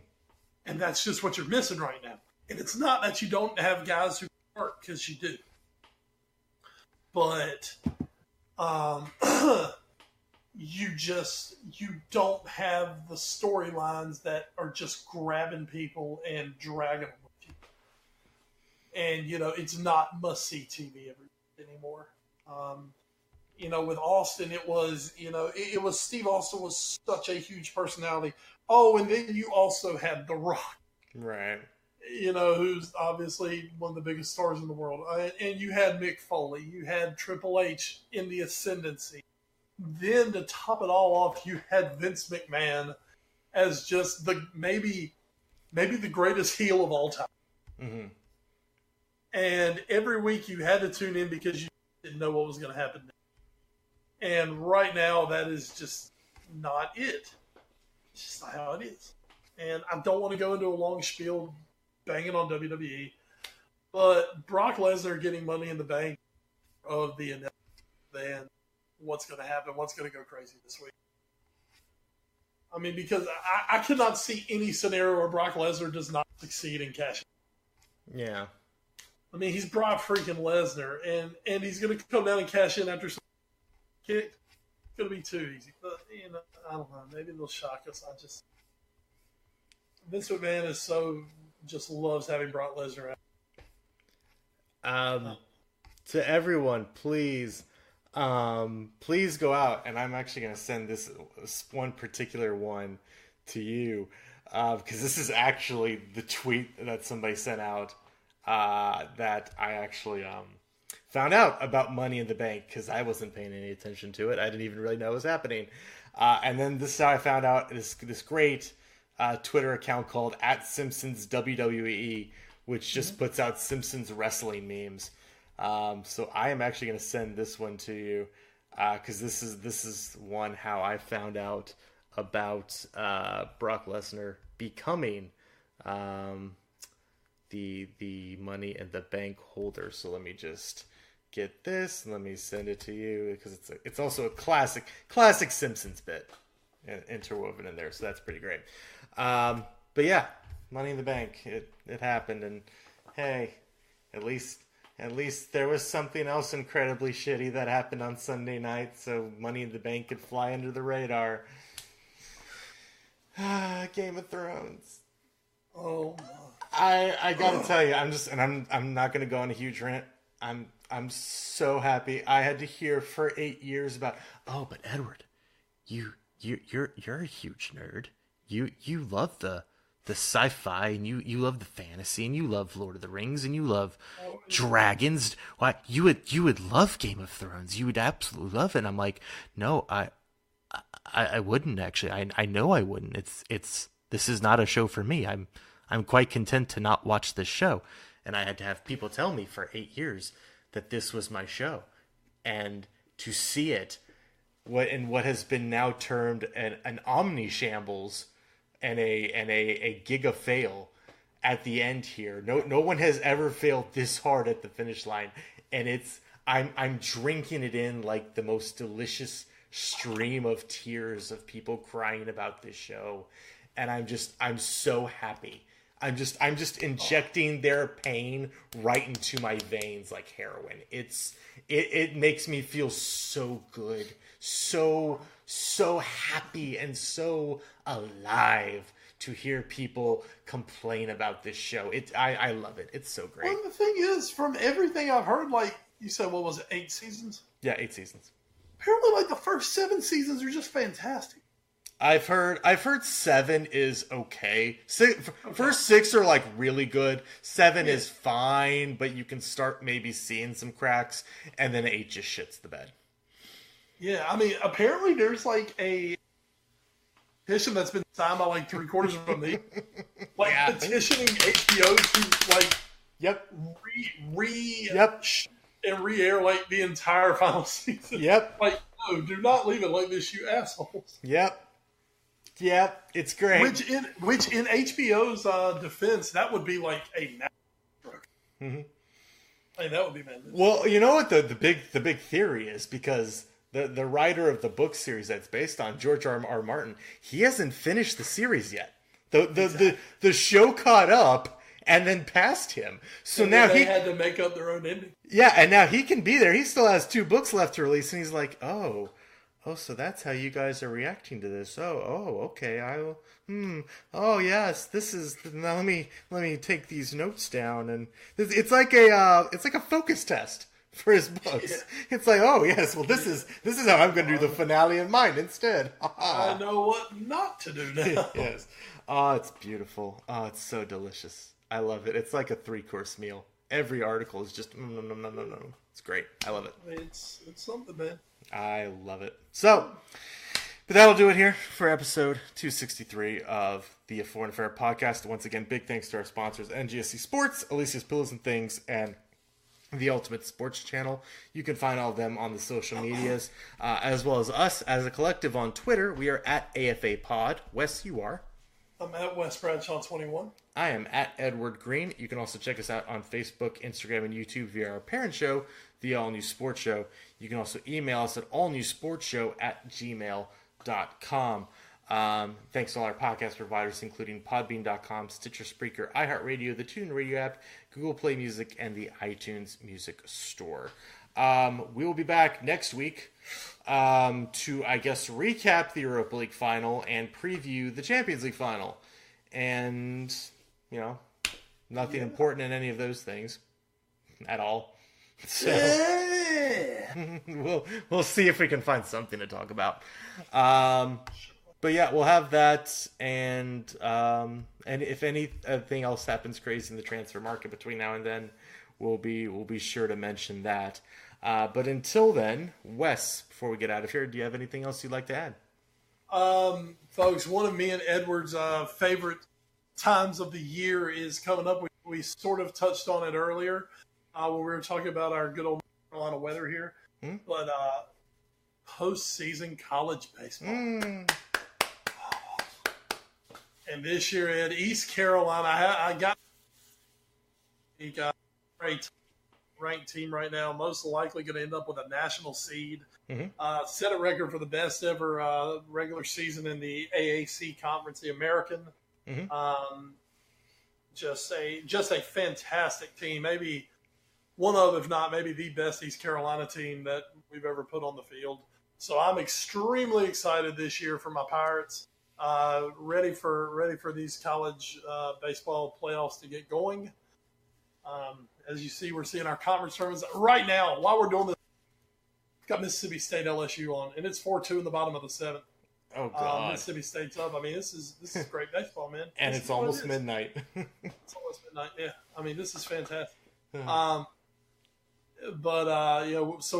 Speaker 4: And that's just what you're missing right now. And it's not that you don't have guys who work, because you do. But you don't have the storylines that are just grabbing people and dragging them with you. And, it's not must-see TV anymore. With Austin, it was, it was Steve Austin was such a huge personality. Oh, and then you also had The Rock.
Speaker 3: Right.
Speaker 4: Who's obviously one of the biggest stars in the world. And you had Mick Foley. You had Triple H in the ascendancy. Then to top it all off, you had Vince McMahon as just maybe the greatest heel of all time.
Speaker 3: Mm-hmm.
Speaker 4: And every week you had to tune in because you didn't know what was going to happen. And right now, that is just not it. It's just not how it is. And I don't want to go into a long spiel banging on WWE, but Brock Lesnar getting Money in the Bank of the inevitable, then what's going to happen? What's going to go crazy this week? I mean, because I cannot see any scenario where Brock Lesnar does not succeed in cashing.
Speaker 3: Yeah.
Speaker 4: I mean, he's Brock freaking Lesnar, and he's going to come down and cash in after some kick. It's going to be too easy. But, I don't know. Maybe they'll shock us. Vince McMahon just loves having Brock Lesnar out.
Speaker 3: To everyone, please go out, and I'm actually going to send this one particular one to you, because this is actually the tweet that somebody sent out that I actually found out about Money in the Bank, because I wasn't paying any attention to it. I didn't even really know it was happening. And then this is how I found out this great Twitter account called @SimpsonsWWE, which just puts out Simpsons wrestling memes. So I am actually going to send this one to you, because this is one how I found out about Brock Lesnar becoming the Money in the Bank holder. So let me just get this and let me send it to you, because it's also a classic Simpsons bit interwoven in there. So that's pretty great. But yeah, Money in the Bank, it happened, and hey, at least there was something else incredibly shitty that happened on Sunday night, so Money in the Bank could fly under the radar. Game of Thrones.
Speaker 4: Oh,
Speaker 3: I gotta tell you, I'm not gonna go on a huge rant. I'm so happy. I had to hear for 8 years about, oh, but Edward, you're a huge nerd. You love the sci-fi, and you love the fantasy, and you love Lord of the Rings, and you love dragons. Why, you would love Game of Thrones. You would absolutely love it. And I'm like, no, I wouldn't actually. I know I wouldn't. This is not a show for me. I'm I'm quite content to not watch this show. And I had to have people tell me for 8 years that this was my show. And to see it, what has been now termed an omni shambles and a giga fail at the end here. No one has ever failed this hard at the finish line, and I'm drinking it in like the most delicious stream of tears of people crying about this show, and I'm so happy. I'm just injecting their pain right into my veins like heroin. It makes me feel so good, so happy, and so alive to hear people complain about this show. I love it. It's so great.
Speaker 4: Well, the thing is, from everything I've heard, like you said, what was it, 8 seasons?
Speaker 3: Yeah, 8 seasons.
Speaker 4: Apparently, like the first 7 seasons are just fantastic.
Speaker 3: I've heard 7 is okay. First 6 are like really good. 7 is fine, but you can start maybe seeing some cracks, and then 8 just shits the bed.
Speaker 4: Yeah, I mean, apparently there's like a petition that's been signed by like 3/4 of them, petitioning HBO to like re-air like the entire final season.
Speaker 3: Yep.
Speaker 4: Like, no, do not leave it like this, you assholes.
Speaker 3: Yep, it's great.
Speaker 4: Which in HBO's defense, that would be like a stroke.
Speaker 3: Mm-hmm.
Speaker 4: I mean, that would be madness.
Speaker 3: Well, you know what the big theory is, because the writer of the book series that's based on, George R. Martin, he hasn't finished the series yet. The show caught up and then passed him. So
Speaker 4: and
Speaker 3: now
Speaker 4: they had to make up their own ending.
Speaker 3: Yeah, and now he can be there. He still has 2 books left to release, and he's like, oh, so that's how you guys are reacting to this. Okay. Oh yes, this is. Now let me take these notes down, and it's like a focus test for his books. Yeah. It's like, oh yes, well this is how I'm going to do the finale in mine instead.
Speaker 4: I know what not to do now.
Speaker 3: Yes. Oh, it's beautiful. Oh, it's so delicious. I love it. It's like a 3-course meal. Every article is just no. It's great. I love it.
Speaker 4: It's something, man.
Speaker 3: I love it. So, but that'll do it here for episode 263 of the A Foreign Affair podcast. Once again, big thanks to our sponsors, NGSC Sports, Alicia's Pillows and Things, and the Ultimate Sports Channel. You can find all of them on the social medias, as well as us as a collective on Twitter. We are at AFA Pod. Wes, you are?
Speaker 4: I'm at West Bradshaw 21.
Speaker 3: I am at Edward Green. You can also check us out on Facebook, Instagram, and YouTube via our parent show, The All New Sports Show. You can also email us at allnewsportshow@gmail.com. Thanks to all our podcast providers, including Podbean.com, Stitcher, Spreaker, iHeartRadio, the TuneIn Radio app, Google Play Music, and the iTunes Music Store. We will be back next week to, I guess, recap the Europa League final and preview the Champions League final. And, nothing important in any of those things at all. So we'll see if we can find something to talk about. But yeah, we'll have that, and if anything else happens crazy in the transfer market between now and then, we'll be sure to mention that. But until then, Wes, before we get out of here, do you have anything else you'd like to add?
Speaker 4: Folks, one of me and Edward's favorite times of the year is coming up. We sort of touched on it earlier when we were talking about our good old Carolina weather here. But postseason college baseball. And this year at East Carolina, I got a great ranked team right now, most likely going to end up with a national seed. Set a record for the best ever regular season in the AAC conference, the American. Just a fantastic team. Maybe one of, if not maybe the best East Carolina team that we've ever put on the field. So I'm extremely excited this year for my Pirates. Ready for these college baseball playoffs to get going. As you see, we're seeing our conference tournaments right now. While we're doing this, we've got Mississippi State LSU on, and it's 4-2 in the bottom of the 7th.
Speaker 3: Oh God!
Speaker 4: Mississippi State's up. I mean, this is great baseball, man.
Speaker 3: And it's almost midnight.
Speaker 4: It's almost midnight. Yeah, I mean, this is fantastic. So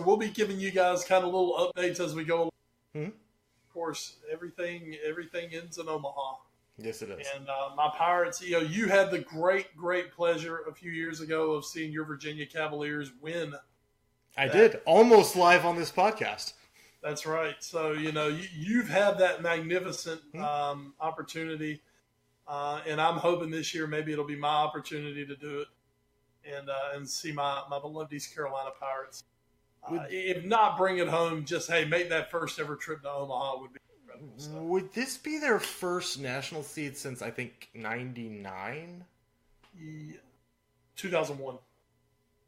Speaker 4: we'll be giving you guys kind of little updates as we go along. Of course, everything ends in Omaha.
Speaker 3: Yes, it is.
Speaker 4: And my Pirates, you had the great pleasure a few years ago of seeing your Virginia Cavaliers win.
Speaker 3: I did. Almost live on this podcast.
Speaker 4: That's right. So, you've had that magnificent opportunity. And I'm hoping this year maybe it'll be my opportunity to do it and see my beloved East Carolina Pirates. If not bring it home, just, hey, make that first ever trip to Omaha would be incredible. So.
Speaker 3: Would this be their first national seed since, I think, 99?
Speaker 4: Yeah. 2001.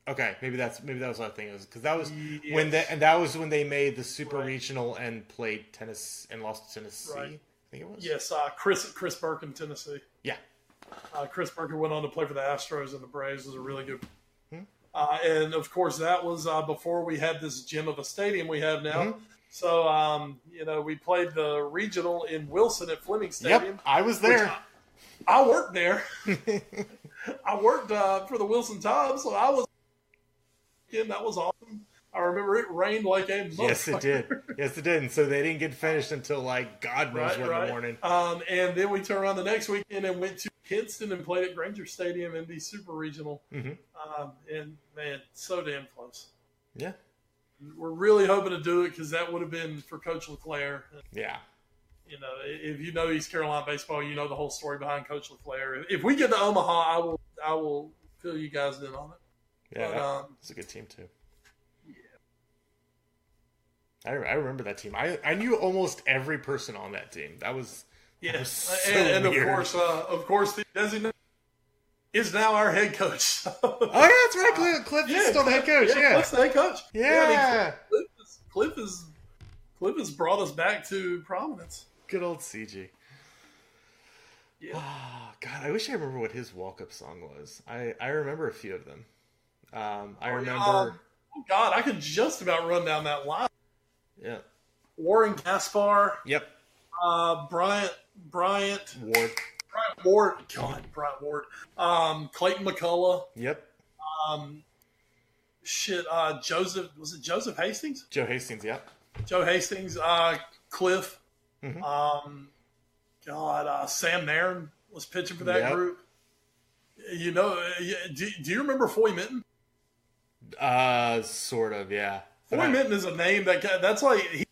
Speaker 3: Okay, maybe that was what I think it was, because that was that was when they made the super regional and played tennis and lost to Tennessee.
Speaker 4: Right.
Speaker 3: I think it was.
Speaker 4: Yes, Chris Burke in Tennessee.
Speaker 3: Yeah.
Speaker 4: Chris Burke went on to play for the Astros and the Braves. Was a really good. And of course, that was before we had this gem of a stadium we have now. So we played the regional in Wilson at Fleming Stadium.
Speaker 3: Yep, I was there.
Speaker 4: I worked there. I worked for the Wilson Times, so I was. That was awesome. I remember it rained like a motherfucker.
Speaker 3: Yes, it did. Yes, it did. And so they didn't get finished until, like, God knows when in the morning.
Speaker 4: And then we turned around the next weekend and went to Kinston and played at Granger Stadium in the Super Regional. And, man, so damn close.
Speaker 3: Yeah.
Speaker 4: We're really hoping to do it because that would have been for Coach LeClaire.
Speaker 3: Yeah.
Speaker 4: If you know East Carolina baseball, you know the whole story behind Coach LeClaire. If we get to Omaha, I will fill you guys in on it.
Speaker 3: Yeah, it's a good team too. Yeah, I remember that team. I knew almost every person on that team. That was so
Speaker 4: and
Speaker 3: weird.
Speaker 4: of course, the designated is now our head coach.
Speaker 3: Oh yeah, that's right. Cliff is still the head coach. Yeah,
Speaker 4: Cliff's the head coach.
Speaker 3: Yeah,
Speaker 4: Cliff has brought us back to prominence.
Speaker 3: Good old CG.
Speaker 4: Yeah.
Speaker 3: Oh, God, I wish I remember what his walk-up song was. I remember a few of them. I remember.
Speaker 4: Oh God, I could just about run down that line.
Speaker 3: Yeah.
Speaker 4: Warren Gaspar.
Speaker 3: Yep.
Speaker 4: Bryant
Speaker 3: Ward.
Speaker 4: God, Bryant Ward. Clayton McCullough.
Speaker 3: Yep.
Speaker 4: Joseph. Was it Joseph Hastings?
Speaker 3: Joe Hastings. Yep.
Speaker 4: Joe Hastings. Cliff. Sam Nairn was pitching for that group. Do you remember Foy Minton?
Speaker 3: Sort of, yeah.
Speaker 4: Foy Minton is a name that's like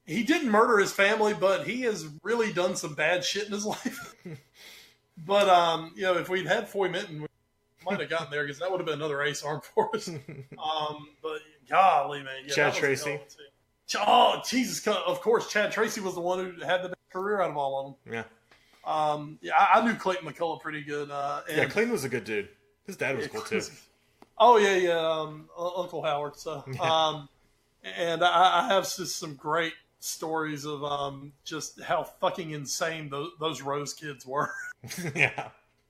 Speaker 4: he didn't murder his family, but he has really done some bad shit in his life. But if we'd had Foy Minton, we might have gotten there because that would have been another ace arm for us. But golly, man,
Speaker 3: Chad Tracy.
Speaker 4: Oh Jesus! Of course, Chad Tracy was the one who had the best career out of all of them.
Speaker 3: Yeah.
Speaker 4: I knew Clayton McCullough pretty good.
Speaker 3: Clayton was a good dude. His dad was cool too.
Speaker 4: Oh yeah. Uncle Howard. So, and I have just some great stories of just how fucking insane those Rose kids were.
Speaker 3: Yeah.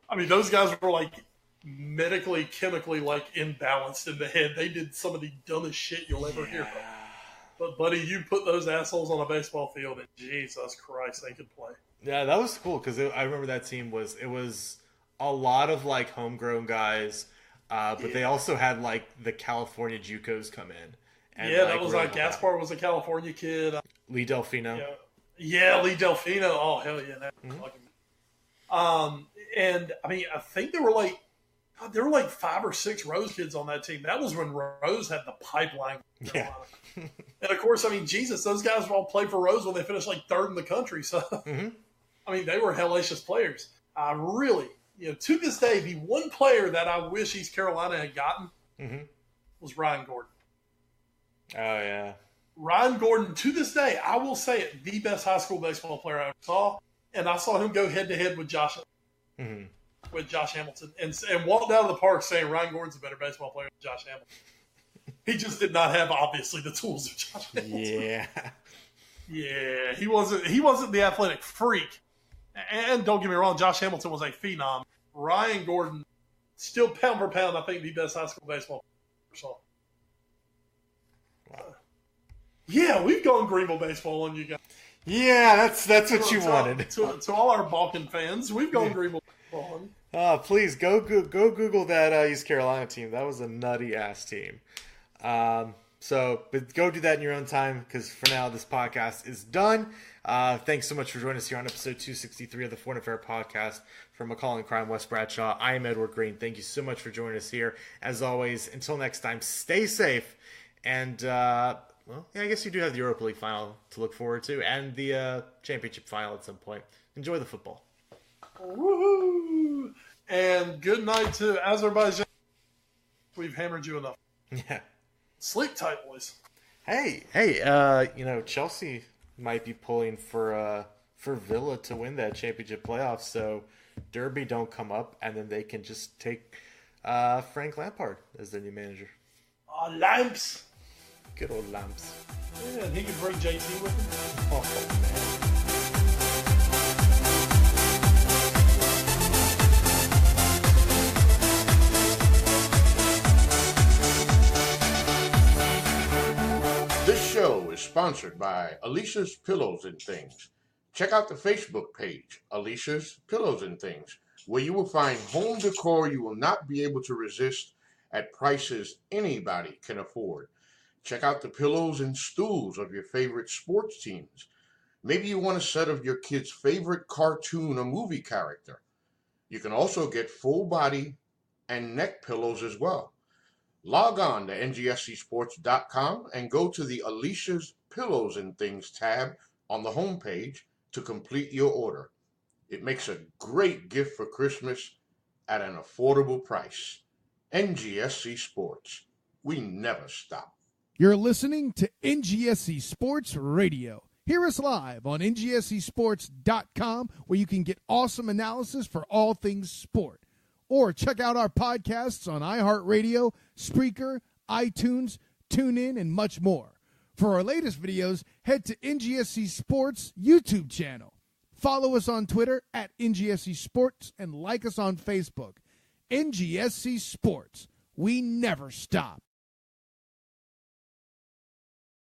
Speaker 4: I mean, those guys were like medically, chemically like imbalanced in the head. They did some of the dumbest shit you'll ever hear. But buddy, you put those assholes on a baseball field, and Jesus Christ, they could play.
Speaker 3: Yeah, that was cool because I remember that team was a lot of like homegrown guys, but they also had like the California JUCOs come in. And,
Speaker 4: that was like Gaspar was a California kid.
Speaker 3: Lee Delfino.
Speaker 4: Yeah, Lee Delfino. Oh hell yeah! And I mean, I think there were like 5 or 6 Rose kids on that team. That was when Rose had the pipeline.
Speaker 3: Yeah.
Speaker 4: And of course, I mean, Jesus, those guys all played for Rose when they finished like 3rd in the country. So, I mean, they were hellacious players. Really, to this day, the one player that I wish East Carolina had gotten was Ryan Gordon.
Speaker 3: Oh, yeah.
Speaker 4: Ryan Gordon, to this day, I will say it, the best high school baseball player I ever saw. And I saw him go head-to-head with Josh Hamilton and walk down to the park saying Ryan Gordon's a better baseball player than Josh Hamilton. He just did not have, obviously, the tools of Josh Hamilton.
Speaker 3: Yeah.
Speaker 4: Yeah, he wasn't the athletic freak. And don't get me wrong, Josh Hamilton was a phenom. Ryan Gordon, still pound for pound, I think the best high school baseball player. Wow. Yeah, we've gone Greenville baseball on you guys.
Speaker 3: Yeah, that's what you wanted.
Speaker 4: To all our Balkan fans, we've gone Greenville baseball on you.
Speaker 3: Please go Google that East Carolina team. That was a nutty ass team. So, but go do that in your own time, because for now, this podcast is done. Thanks so much for joining us here on episode 263 of the Foreign Affair podcast from McCall and Crime, West Bradshaw. I am Edward Green. Thank you so much for joining us here. As always, until next time, stay safe. And, I guess you do have the Europa League final to look forward to, and the championship final at some point. Enjoy the football.
Speaker 4: Woohoo! And good night to Azerbaijan. We've hammered you enough.
Speaker 3: Yeah.
Speaker 4: Sleep tight, boys.
Speaker 3: Hey, Chelsea might be pulling for Villa to win that championship playoff, so Derby don't come up, and then they can just take Frank Lampard as their new manager.
Speaker 4: Oh, Lamps.
Speaker 3: Good old Lamps.
Speaker 4: Yeah, and he can bring JT with him.
Speaker 3: Oh, man.
Speaker 1: This show is sponsored by Alicia's Pillows and Things. Check out the Facebook page, Alicia's Pillows and Things, where you will find home decor you will not be able to resist at prices anybody can afford. Check out the pillows and stools of your favorite sports teams. Maybe you want a set of your kid's favorite cartoon or movie character. You can also get full body and neck pillows as well. Log on to ngscsports.com and go to the Alicia's Pillows and Things tab on the homepage to complete your order. It makes a great gift for Christmas at an affordable price. NGSC Sports. We never stop.
Speaker 2: You're listening to NGSC Sports Radio. Hear us live on NGSCsports.com, where you can get awesome analysis for all things sport. Or check out our podcasts on iHeartRadio, Spreaker, iTunes, TuneIn, and much more. For our latest videos, head to NGSC Sports YouTube channel. Follow us on Twitter at NGSC Sports and like us on Facebook. NGSC Sports. We never stop.